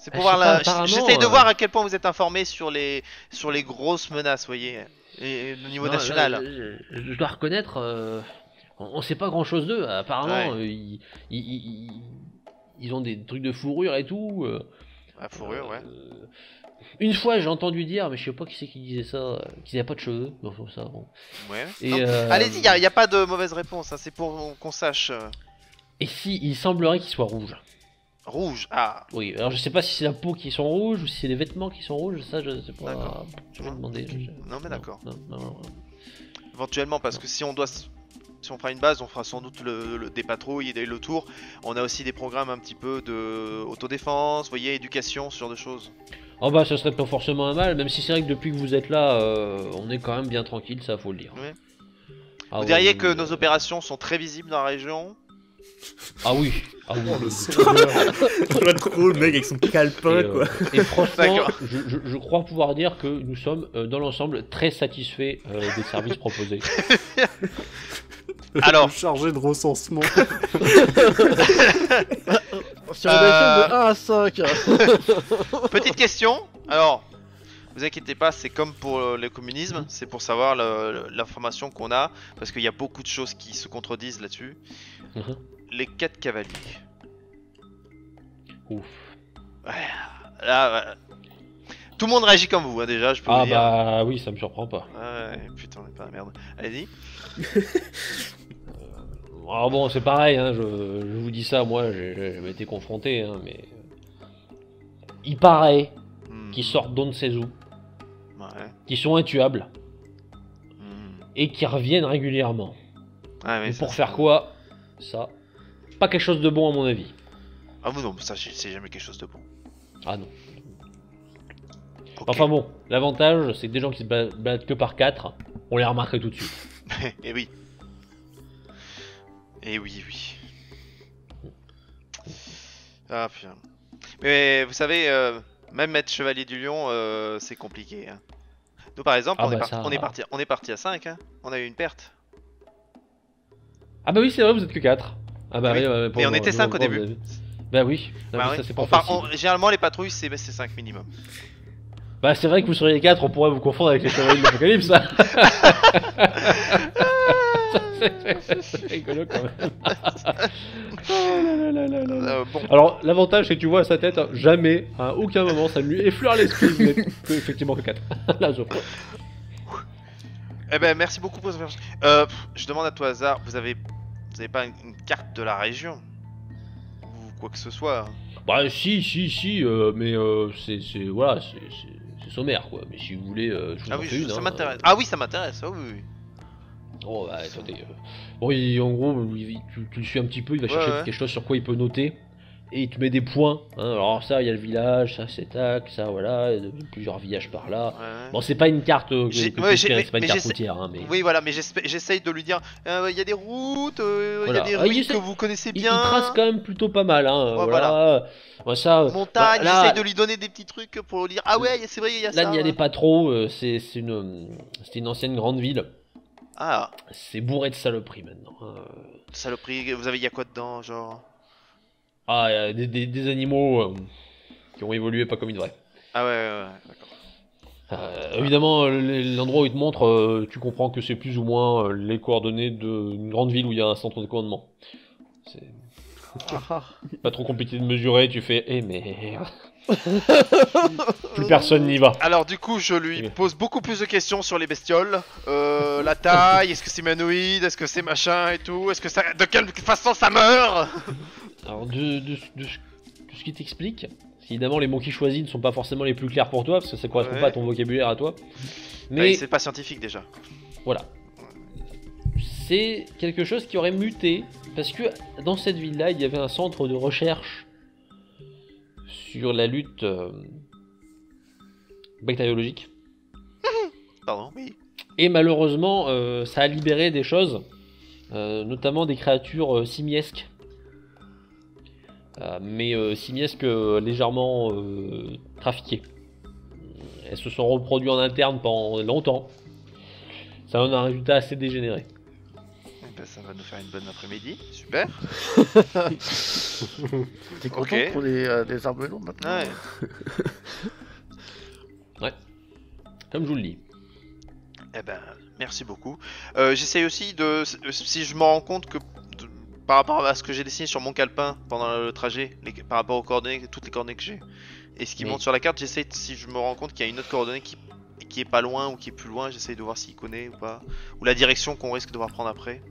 C'est pour voir la... J'essaye de voir à quel point vous êtes informé sur les grosses menaces, vous voyez, et au niveau national. Là, je dois reconnaître, on sait pas grand chose d'eux. Apparemment, ouais. ils ont des trucs de fourrure et tout. La fourrure, ouais. Une fois, j'ai entendu dire, mais je sais pas qui c'est qui disait ça, qu'ils n'avaient pas de cheveux. Bon, ça, bon. Ouais. Et allez-y, il y a pas de mauvaise réponse. Hein, c'est pour qu'on sache. Et si, il semblerait qu'ils soient rouges. Rouge, ah. Oui, alors je sais pas si c'est la peau qui sont rouges ou si c'est les vêtements qui sont rouges, ça je sais pas. Je vais demander. Non mais d'accord. Non. Éventuellement parce que si on fera une base, on fera sans doute des patrouilles et le tour. On a aussi des programmes un petit peu de autodéfense, vous voyez, éducation, ce genre de choses. Oh bah ça serait pas forcément un mal, même si c'est vrai que depuis que vous êtes là, on est quand même bien tranquille, ça faut le dire. Oui. Ah, vous diriez que nos opérations sont très visibles dans la région? Ah oui, Oh, le On l'a trop le mec avec son calepin quoi. Et franchement, je crois pouvoir dire que nous sommes dans l'ensemble très satisfaits des services proposés. Alors, chargé de recensement. Sur une échelle de 1 à 5. petite question. Alors, vous inquiétez pas, c'est comme pour le communisme, c'est pour savoir l'information qu'on a, parce qu'il y a beaucoup de choses qui se contredisent là-dessus. Les 4 cavaliers. Ouf. Ouais, là, tout le monde réagit comme vous, hein, déjà, je peux vous dire. Ah bah oui, ça me surprend pas. Ouais, putain, on est pas la merde. Allez-y. Alors bon, c'est pareil, hein, je vous dis ça, moi j'ai été confronté, hein, mais... Il paraît qu'ils sortent d'on ne sait où, qui sont intuables, et qui reviennent régulièrement. Ah, et pour faire quoi? Ça, pas quelque chose de bon à mon avis. Ah non, ça c'est jamais quelque chose de bon. Ah non. Okay. Enfin bon, l'avantage c'est que des gens qui se baladent que par 4, on les remarquerait tout de suite. Et oui. Et oui. Ah putain. Mais vous savez, même être chevalier du lion, c'est compliqué. Hein. Nous par exemple, on est parti à 5, hein. On a eu une perte. Ah bah oui, c'est vrai, vous êtes que 4. Ah bah oui. Mais on était 5 au début. Bah oui, bah ça c'est pas facile. Généralement les patrouilles c'est 5 minimum. Bah c'est vrai que vous seriez 4, on pourrait vous confondre avec les chevaliers de l'Apocalypse, ça. C'est rigolo quand même. Bon. Alors l'avantage c'est que tu vois à sa tête, jamais, à aucun moment ça ne lui effleure l'esprit, vous n'êtes effectivement que 4. Là, je... Eh ben merci beaucoup pour cette information. Je demande à tout hasard, vous avez pas une carte de la région ou quoi que ce soit? Bah si, mais c'est voilà, c'est sommaire quoi, mais si vous voulez, je vous Ah en oui, fais une. ça hein, m'intéresse. Ah oui, ça m'intéresse, ah oui, oui. Oh bah attendez. Bon, en gros, tu le suis un petit peu, il va chercher ouais. quelque chose sur quoi il peut noter. Et il te met des points. Hein. Alors ça, il y a le village, ça c'est tac, ça voilà, il y a plusieurs villages par là. Ouais. Bon, c'est pas une carte J'ai- que ouais, tu fais, c'est pas une mais carte j'essaie- routière. Hein, mais... Oui, voilà, mais j'essaye de lui dire, il y a des routes, il y Voilà. a des Ah, il ruines essaie- que vous connaissez Il bien. trace quand même plutôt pas mal. Hein. Ouais, voilà. Bon, ça, Montagne, bah, là, j'essaye de lui donner des petits trucs pour lui dire, ah ouais, c'est vrai, il y a là, ça. n'y allez pas trop. C'était une ancienne grande ville. Ah, C'est bourré de saloperies maintenant. Hein. saloperie, il y a quoi dedans, genre? Ah, il y a des animaux qui ont évolué pas comme ils devraient. Ah ouais, d'accord. Évidemment, l'endroit où il te montre, tu comprends que c'est plus ou moins les coordonnées d'une grande ville où il y a un centre de commandement. C'est pas trop compliqué de mesurer, tu fais eh merde. Plus personne n'y va. Alors du coup, je lui Ok. pose beaucoup plus de questions sur les bestioles. La taille, est-ce que c'est humanoïde, est-ce que c'est machin et tout, est-ce que ça... De quelle façon ça meurt? Alors, de ce qui t'explique, évidemment, les mots qu'il choisit ne sont pas forcément les plus clairs pour toi, parce que ça correspond Ouais. pas à ton vocabulaire à toi. Mais Ouais, c'est pas scientifique déjà. voilà. C'est quelque chose qui aurait muté, parce que dans cette ville-là, il y avait un centre de recherche sur la lutte bactériologique. Pardon, oui. Et malheureusement, ça a libéré des choses, notamment des créatures simiesques. Mais simiesques légèrement trafiquées. Elles se sont reproduites en interne pendant longtemps. Ça donne un résultat assez dégénéré. Eh ben, ça va nous faire une bonne après-midi, super. T'es content Ok. pour les arbres longs maintenant? Ouais. Comme je vous le dis. Eh ben, merci beaucoup. J'essaye aussi de... Si je me rends compte que... par rapport à ce que j'ai dessiné sur mon calepin pendant le trajet, par rapport aux coordonnées, toutes les coordonnées que j'ai, et ce qui Oui. monte sur la carte, j'essaye, si je me rends compte qu'il y a une autre coordonnée qui est pas loin ou qui est plus loin, j'essaye de voir s'il connaît ou pas. Ou la direction qu'on risque de devoir prendre après.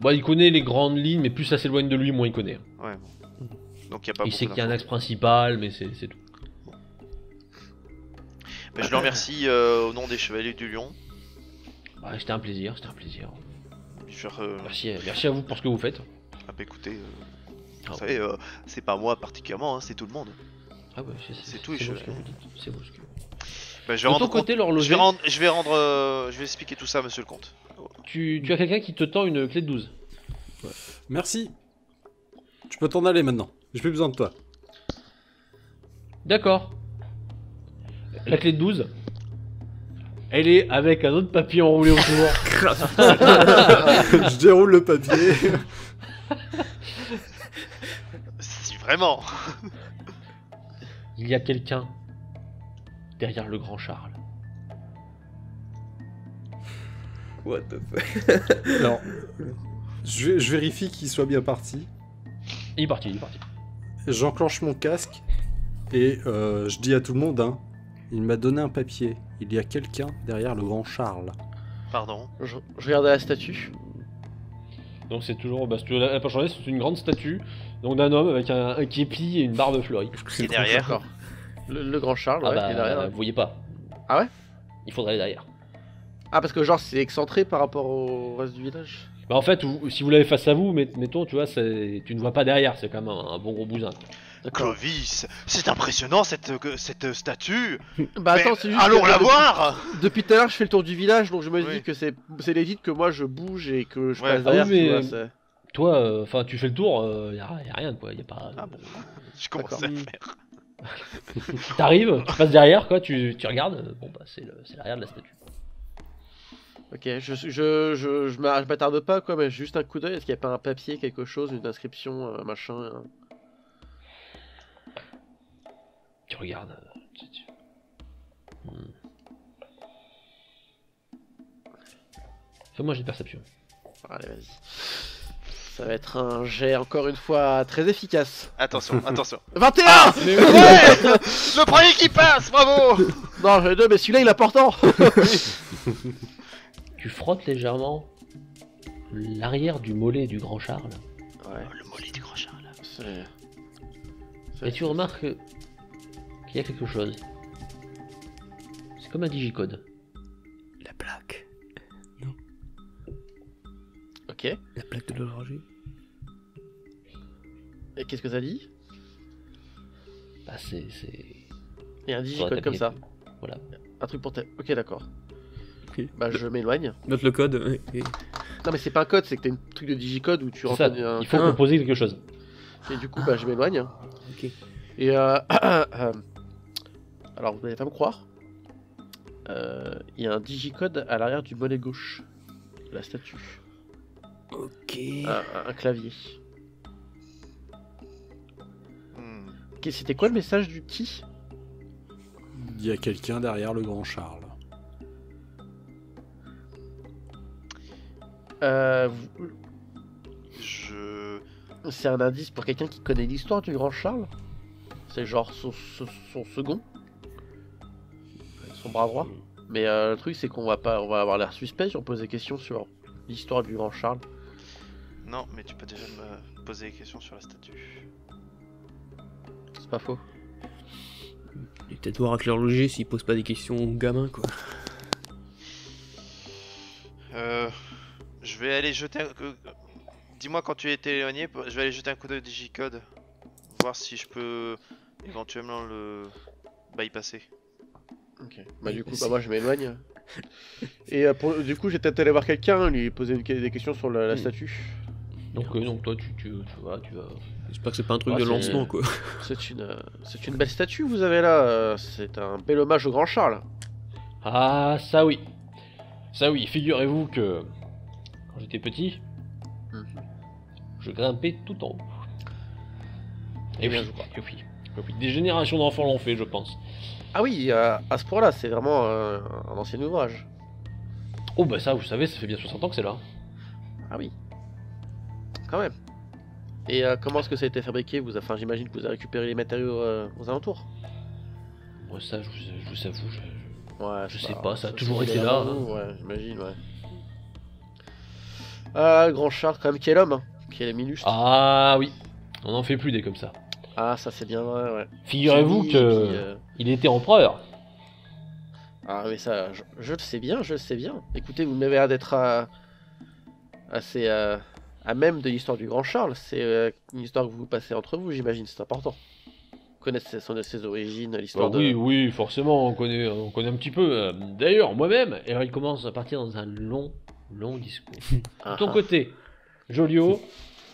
Bon, il connaît les grandes lignes, mais plus ça s'éloigne de lui, moins il connaît. Ouais, bon. Donc il y a pas Il sait beaucoup qu'il y a un d'infos. axe principal, mais c'est tout. Ben, je le remercie au nom des Chevaliers du Lion. Ouais, c'était un plaisir, c'était un plaisir. Je vais Merci à vous pour ce que vous faites. ah, bah, écoutez, Ah, vous savez, c'est pas moi particulièrement, hein, c'est tout le monde. Ah ouais, C'est tout, c'est je- beau ce que vous dites. C'est beau ce que vous dites. Ben, je De vais ton rendre côté, je l'horloger, vais rendre, je vais expliquer tout ça à monsieur le comte. tu as quelqu'un qui te tend une clé de 12. Merci. Tu peux t'en aller maintenant. J'ai plus besoin de toi. D'accord. La clé de 12, elle est avec un autre papier enroulé autour. Je déroule le papier. Si vraiment. Il y a quelqu'un derrière le grand Charles. What the fuck. Alors, je vérifie qu'il soit bien parti. Il est parti, il est parti. J'enclenche mon casque et je dis à tout le monde, hein, il m'a donné un papier. Il y a quelqu'un derrière le grand Charles. Pardon. Je regarde à la statue. Donc c'est toujours, bah, si tu veux la pas changer, c'est une grande statue, donc d'un homme avec un képi et une barbe fleurie. Et derrière. D'accord. Le grand Charles, Ah ouais, bah, qui est derrière. vous voyez pas. Ah ouais? Il faudrait aller derrière. Ah, parce que genre c'est excentré par rapport au reste du village. Bah en fait, si vous l'avez face à vous, mettons, tu vois, tu ne vois pas derrière, c'est quand même un bon gros bousin. D'accord. Clovis, c'est impressionnant cette statue. Bah Mais attends, c'est juste. allons que la depuis- voir. Depuis tout à l'heure, je fais le tour du village, donc je me Oui. dis que c'est légit que moi je bouge et que je Ouais. passe derrière. Ah oui, tu mais- vois, c'est- Toi, enfin, tu fais le tour, y a rien quoi, y a pas. Ah bon. Je commence à D'accord. faire. T'arrives, tu passes derrière quoi, tu regardes, bon bah c'est l'arrière de la statue. Ok, je m'attarde pas quoi, mais juste un coup d'œil. Est-ce qu'il n'y a pas un papier, quelque chose, une inscription, machin Tu regardes. Fais-moi j'ai de perception. Allez, vas-y. Ça va être un jet encore une fois très efficace. Attention, attention. 21 Ouais. Le premier qui passe, bravo. Non, j'en ai deux, mais celui-là il est important. Tu frottes légèrement l'arrière du mollet du grand Charles Ouais, Le mollet du grand Charles. c'est... et tu remarques qu'il y a quelque chose. Comme un digicode. La plaque. Ok. La plaque de l'horloger. Et qu'est-ce que ça dit? Bah, c'est. Il y a un sur la digicode comme tablette. ça. Voilà. Un truc pour Ok, d'accord. Ok. Bah, je m'éloigne. Note le code. Et... Non, mais c'est pas un code, c'est que t'as un truc de digicode où tu C'est rentres ça, un... il faut Ah. composer quelque chose. Et du coup, bah, je m'éloigne. Ok. Et alors, vous n'allez pas me croire. Il y a un digicode à l'arrière du mollet gauche de la statue. Ok. Un clavier. Hmm. Ok, c'était quoi le message du petit? Il y a quelqu'un derrière le grand Charles. Je... C'est un indice pour quelqu'un qui connaît l'histoire du grand Charles? C'est genre son second? Son bras droit? Mais le truc, c'est qu'on va avoir l'air suspect si on pose des questions sur l'histoire du grand Charles. Non, mais tu peux déjà me poser des questions sur la statue. C'est pas faux. Et peut-être voir avec l'horloger s'il pose pas des questions aux gamins, quoi. Je vais aller jeter un... Dis-moi quand tu es éloigné, je vais aller jeter un coup d'œil au digicode. Voir si je peux éventuellement le bypasser. Ok. Bah Oui, du coup, mais bah moi je m'éloigne. Et du coup, j'ai peut-être allé voir quelqu'un, lui poser des questions sur la statue. Donc toi, tu vas. J'espère que c'est pas un truc Ah, de c'est- lancement, quoi. C'est une belle statue que vous avez là. C'est un bel hommage au grand Charles. Ah, ça oui. Ça oui, figurez-vous que quand j'étais petit, Mhm. je grimpais tout en haut. Eh Et bien, oui, je crois. et oui, et oui. Des générations d'enfants l'ont fait, je pense. Ah oui, à ce point-là, c'est vraiment un ancien ouvrage. Oh bah ça, vous savez, ça fait bien 60 ans que c'est là. Ah oui. Quand même. Et comment est-ce que ça a été fabriqué Enfin, j'imagine que vous avez récupéré les matériaux aux alentours. Moi ça, je vous avoue, Ouais, Je c'est sais pas, ça a toujours c'est été bien là, avant nous, ouais, j'imagine, ouais. Ah, le grand Charles, quand même, quel homme, hein. Quel minustre. Ah oui, on n'en fait plus des comme ça. Ah, ça c'est bien vrai, ouais. Figurez-vous Fini, que et puis, il était empereur. Ah mais ça, je le sais bien, je le sais bien. Écoutez, vous m'avez l'air d'être assez à même de l'histoire du grand Charles. C'est une histoire que vous passez entre vous, j'imagine, c'est important. Connaître ses origines, l'histoire de... Oui, oui, forcément, on connaît un petit peu. D'ailleurs, moi-même, et alors il commence à partir dans un long discours. Ah, De ton ah. côté, Jolio,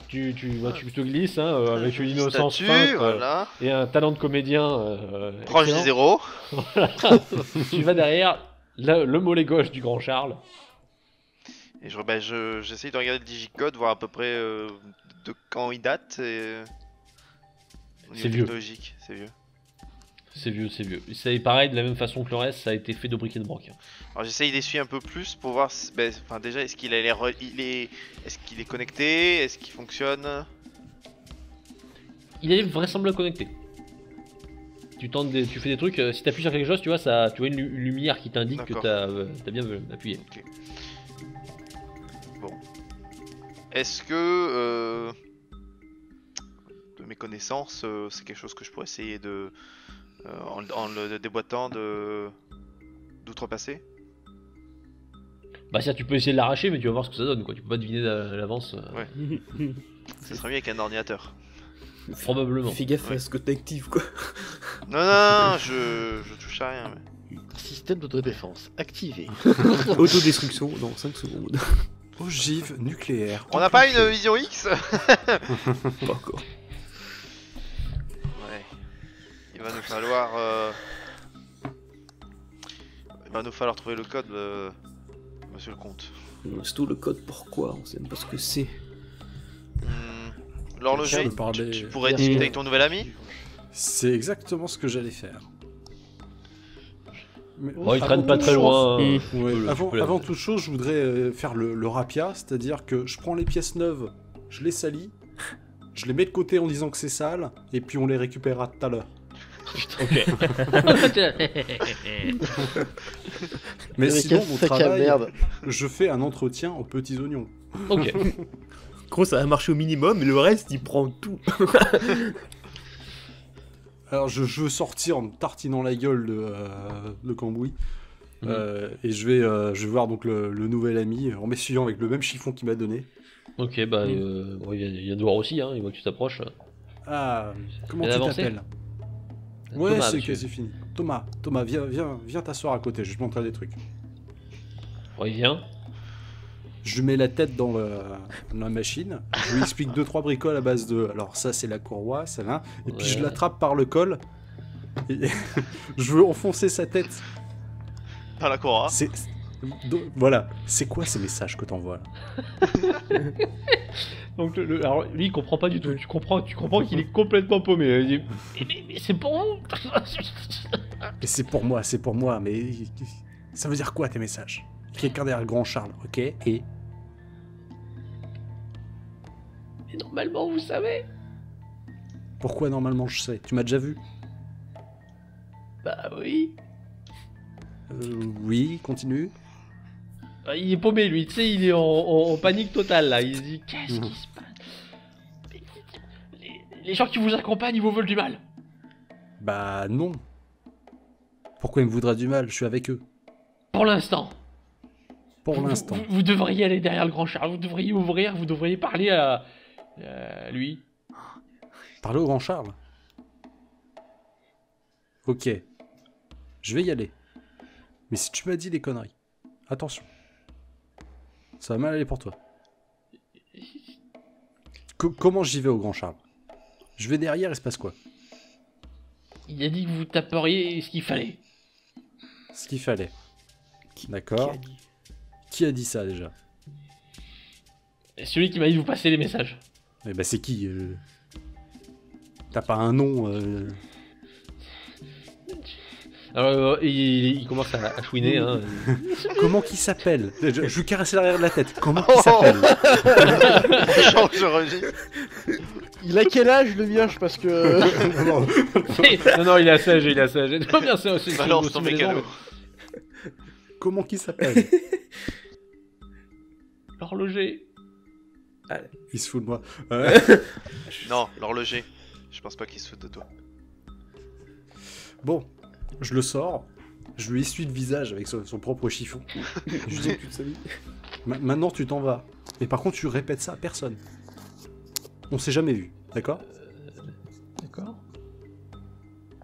tu te glisses hein, avec une innocence Statue, feinte voilà. et un talent de comédien Proche du excellent. zéro. Tu vas derrière le mollet gauche du grand Charles. Et j'essaye de regarder le digicode, voir à peu près de quand il date. Et... au niveau C'est vieux. technologique, c'est vieux. C'est vieux, c'est vieux. C'est pareil, de la même façon que le reste, ça a été fait de briques et de broc. Alors j'essaye d'essuyer un peu plus pour voir, enfin déjà, est-ce qu'il a est-ce qu'il est connecté, est-ce qu'il fonctionne? Il est vraisemblablement connecté. Tu fais des trucs, si tu appuies sur quelque chose, tu vois, tu vois une lumière qui t'indique que D'accord. t'as bien appuyé. Bon. Est-ce que, de mes connaissances, c'est quelque chose que je pourrais essayer de, en le déboîtant, d'outrepasser? Bah ça, tu peux essayer de l'arracher, mais tu vas voir ce que ça donne, quoi. Tu peux pas deviner à l'avance. Ouais. Ce serait mieux avec un ordinateur. Probablement. Fais gaffe Ouais. à ce que t'actives, quoi. Non, je touche à rien. Mais... Système d'autodéfense activé. Autodestruction dans 5 secondes. Ogive nucléaire. On n'a pas une enclenchée. vision X? Pas encore. Ouais. Il va nous falloir... Il va nous falloir trouver le code, monsieur le comte. C'est tout le code, pourquoi? On sait même pas ce que c'est. L'horloger, Je peux parler- tu pourrais discuter avec ton nouvel ami? C'est exactement ce que j'allais faire. Mais Bon, il avant traîne pas toute très chose- loin. Mmh. Tu peux le- tu Avant, peux la- avant toute chose, je voudrais faire le rapia, c'est-à-dire que je prends les pièces neuves, je les salis, je les mets de côté en disant que c'est sale, et puis on les récupérera tout à l'heure. Ok. Mais sinon, mon sac à travail, merde. je fais un entretien aux petits oignons. Ok. Gros, ça va marcher au minimum, mais le reste, il prend tout. Alors je veux sortir en me tartinant la gueule de Cambouis. Et je vais voir donc le nouvel ami en m'essuyant avec le même chiffon qu'il m'a donné. Ok, bah, bon, il vient de voir aussi, hein, il voit que tu t'approches. Ah, comment Bien tu avancé t'appelles? Ouais, Thomas, c'est monsieur. fini. Thomas, viens t'asseoir à côté, je vais te montrer des trucs. Bon, il vient. Je lui mets la tête dans la machine, je lui explique 2-3 bricoles à base de... Alors ça c'est la courroie, celle-là, et puis je Ouais. l'attrape par le col, et je veux enfoncer sa tête. Par la Cora. Voilà, c'est quoi ces messages que t'envoies là? Donc alors lui il comprend pas du tout. Tu comprends qu'il est complètement paumé. Il dit, mais c'est pour vous. Mais c'est pour moi, mais ça veut dire quoi tes messages? Quelqu'un derrière le grand Charles, ok? Et Mais normalement vous savez. pourquoi normalement je sais? Tu m'as déjà vu? Bah oui. Oui, continue. Bah, il est paumé lui. Tu sais il est en panique totale là. Il se dit qu'est-ce qui se passe? Mais les gens qui vous accompagnent ils vous veulent du mal. Bah non. Pourquoi il me voudra du mal? Je suis avec eux. Pour l'instant. Pour l'instant. Vous devriez aller derrière le grand Charles. Vous devriez ouvrir. Vous devriez parler à lui. Parler au grand Charles. Ok. Je vais y aller. Mais si tu m'as dit des conneries, attention. Ça va mal aller pour toi. Comment j'y vais au grand Charles? Je vais derrière, il se passe quoi? Il a dit que vous taperiez ce qu'il fallait. Ce qu'il fallait. D'accord. Qui a dit ça déjà? Et celui qui m'a dit de vous passer les messages. Eh ben c'est qui T'as pas un nom Alors, il commence à chouiner. Hein. Comment qui s'appelle? Je lui caressais l'arrière de la tête. Comment qui s'appelle? Change de registre. Il a quel âge le mioche parce que... non, il est assez âgé, il est assez âgé. Bien, c'est aussi Balance ton mécano. Comment qui s'appelle? L'horloger. Il se fout de moi. Non, l'horloger. Je pense pas qu'il se foute de toi. Bon, je le sors. Je lui essuie le visage avec son propre chiffon. Je dis, maintenant tu t'en vas. Mais par contre, tu répètes ça à personne. On s'est jamais vu, d'accord? D'accord.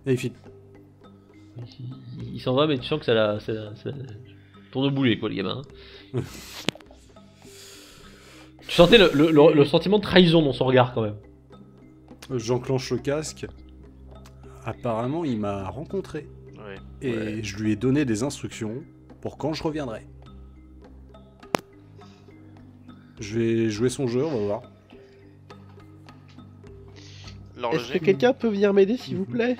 Et il file. Il s'en va, mais tu sens que ça tourne au boulet, quoi, les gamins. Tu sentais le sentiment de trahison dans son regard, quand même. J'enclenche le casque. Apparemment, il m'a rencontré. Ouais. Et je lui ai donné des instructions pour quand je reviendrai. Je vais jouer son jeu, on va voir. Est-ce L'horloger. que quelqu'un peut venir m'aider s'il vous plaît?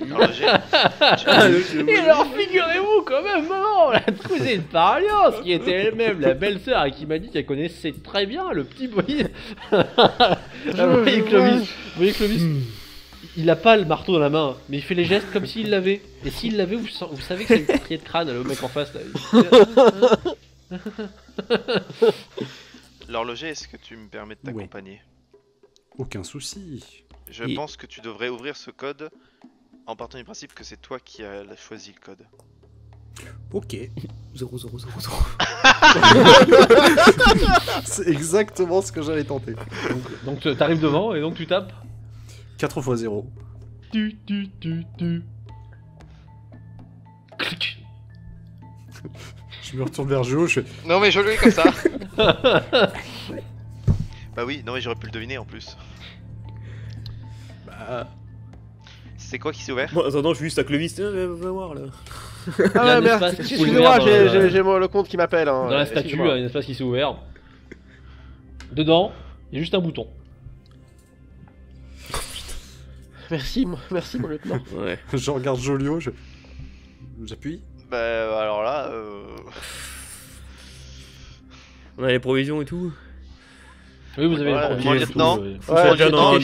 L'horloger. Et alors, figurez-vous, quand même, maman, la cousine par alliance, qui était elle-même la belle-sœur et qui m'a dit qu'elle connaissait très bien le petit boyer. Vous voyez Clovis, il a pas le marteau dans la main, mais il fait les gestes comme s'il l'avait. Et s'il l'avait, vous savez que c'est une triée de crâne, le mec en face là. L'horloger, est-ce que tu me permets de t'accompagner? Aucun souci. Je pense que tu devrais ouvrir ce code en partant du principe que c'est toi qui as choisi le code. Ok. 0, 0, 0, 0. C'est exactement ce que j'allais tenter. Donc t'arrives devant et donc tu tapes. 4 x 0. Tu. Clic. Je me retourne vers Géo, je fais... Non mais je le comme ça. Bah oui, non mais j'aurais pu le deviner en plus. Bah... C'est quoi qui s'est ouvert? Bon, attends, je suis juste à Clovis. Va voir là. Ah Il y a un ouais, merde, espace qui excusez-moi, s'ouvre dans j'ai le compte qui m'appelle. Hein. Dans la statue, il y a un espace qui s'est ouvert. Dedans, il y a juste un bouton. Merci mon lieutenant. Ouais. Je regarde Jolio, j'appuie. Bah alors là, On a les provisions et tout. Oui, vous avez Voilà, le mon premier lieutenant. tout, Faut ça déjà dans-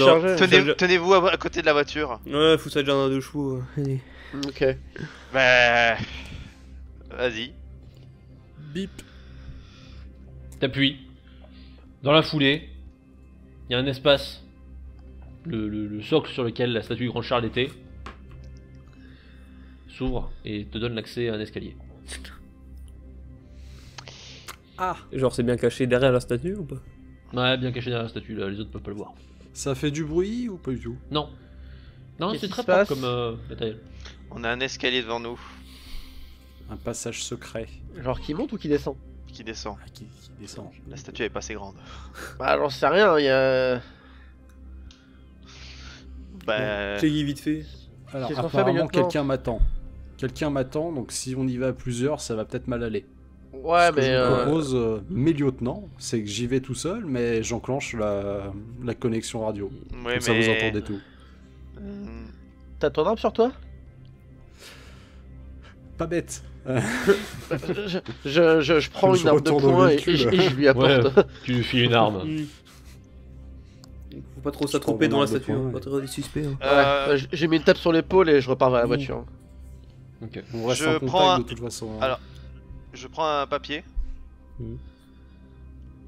tenez-vous à côté de la voiture. Ouais, faut ça déjà dans 2 chevaux. Allez. Ok. Bah... Vas-y. Bip. T'appuies. Dans la foulée, il y a un espace. Le socle sur lequel la statue du Grand Charles était s'ouvre et te donne l'accès à un escalier. Ah, Genre, c'est bien caché derrière la statue ou pas? Ouais, bien caché derrière la statue, là, les autres peuvent pas le voir. ça fait du bruit ou pas du tout? Non. Non, Qu'est-ce c'est qui très se propre passe comme matériel. On a un escalier devant nous Un passage secret Genre qui monte ou qui descend? qui descend. qui descend. La statue elle est pas assez grande. Bah j'en sais rien, il y a... Bah. Cléguy vite fait. Alors Qu'est-ce qu'on fait, apparemment lieutenant quelqu'un m'attend. Quelqu'un m'attend, donc si on y va à plusieurs, ça va peut-être mal aller. Ouais Ce que mais... je vous propose, mes lieutenants, c'est que j'y vais tout seul, mais j'enclenche la connexion radio. Ouais, Comme ça vous entendez tout. T'as ton arme sur toi? Pas bête. Je prends Je une arme de retourne au poing et véhicule. je lui apporte. Ouais, tu lui files une arme. Faut pas trop Je s'attroper prends dans la mon arme de statue, poing, hein. Pas ouais. trop des suspects. hein. J'ai mis une tape sur l'épaule et je repars vers la voiture. Ok. On reste Je en prends contact un- de toute façon. hein. Alors- Je prends un papier. Mhm.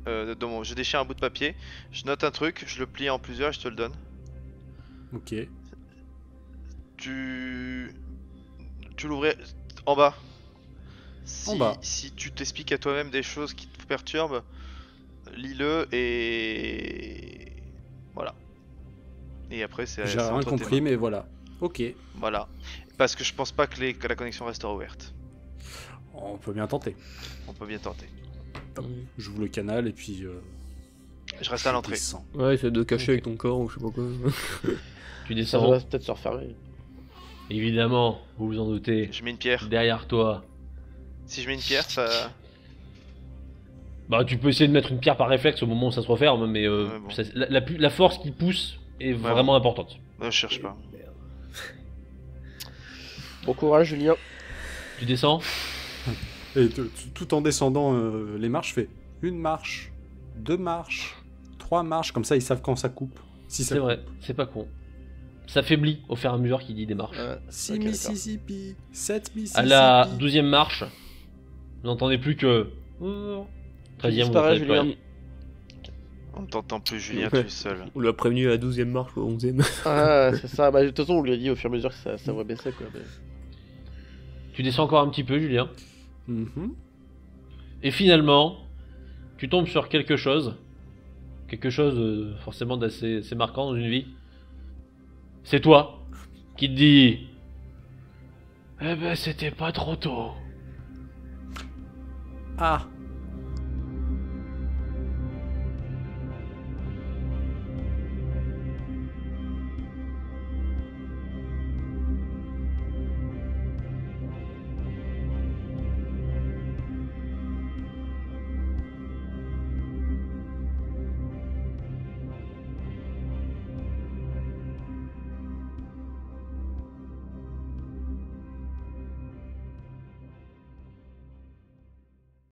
Je déchire un bout de papier. Je note un truc, je le plie en plusieurs et je te le donne. Ok. Tu l'ouvrais en bas. En bas. Si tu t'expliques à toi-même des choses qui te perturbent, lis-le et voilà. Et après c'est. J'ai c'est rien entre tes compris, mains. mais voilà. Ok. Voilà. Parce que je pense pas que la connexion restera ouverte. On peut bien tenter. On peut bien tenter. J'ouvre le canal et puis. Je reste à l'entrée. descends. Ouais, c'est de cacher avec ton corps ou je sais pas quoi. Tu Ça descends. va peut-être se refermer. Évidemment, vous vous en doutez. Je mets une pierre. Derrière toi. Si je mets une pierre, ça. Bah, tu peux essayer de mettre une pierre par réflexe au moment où ça se referme, mais Ouais, bon. la force qui pousse est vraiment importante. Je cherche pas. Bon courage Julien. Tu descends. Et tout en descendant les marches, fais une marche, 2 marches, 3 marches, comme ça ils savent quand ça coupe. Si ça C'est vrai, c'est pas con. Ça faiblit au fur et à mesure qu'il dit des marches. 6 Ok, d'accord. Mississippi, 7 Mississippi. À la 12e marche, vous n'entendez plus que. 13e, vous disparaît, n'entendez plus Julien. rien. On ne t'entend plus, Julien, Ouais. tu es seul. On l'a prévenu à la 12ème marche ou à 11ème. Ah c'est ça, bah de toute façon on lui a dit au fur et à mesure que ça va baisser quoi. Mais... Tu descends encore un petit peu, Julien. Mhm. Et finalement, tu tombes sur quelque chose. Quelque chose forcément d'assez assez marquant dans une vie. C'est toi qui te dis. Eh ben, c'était pas trop tôt. Ah,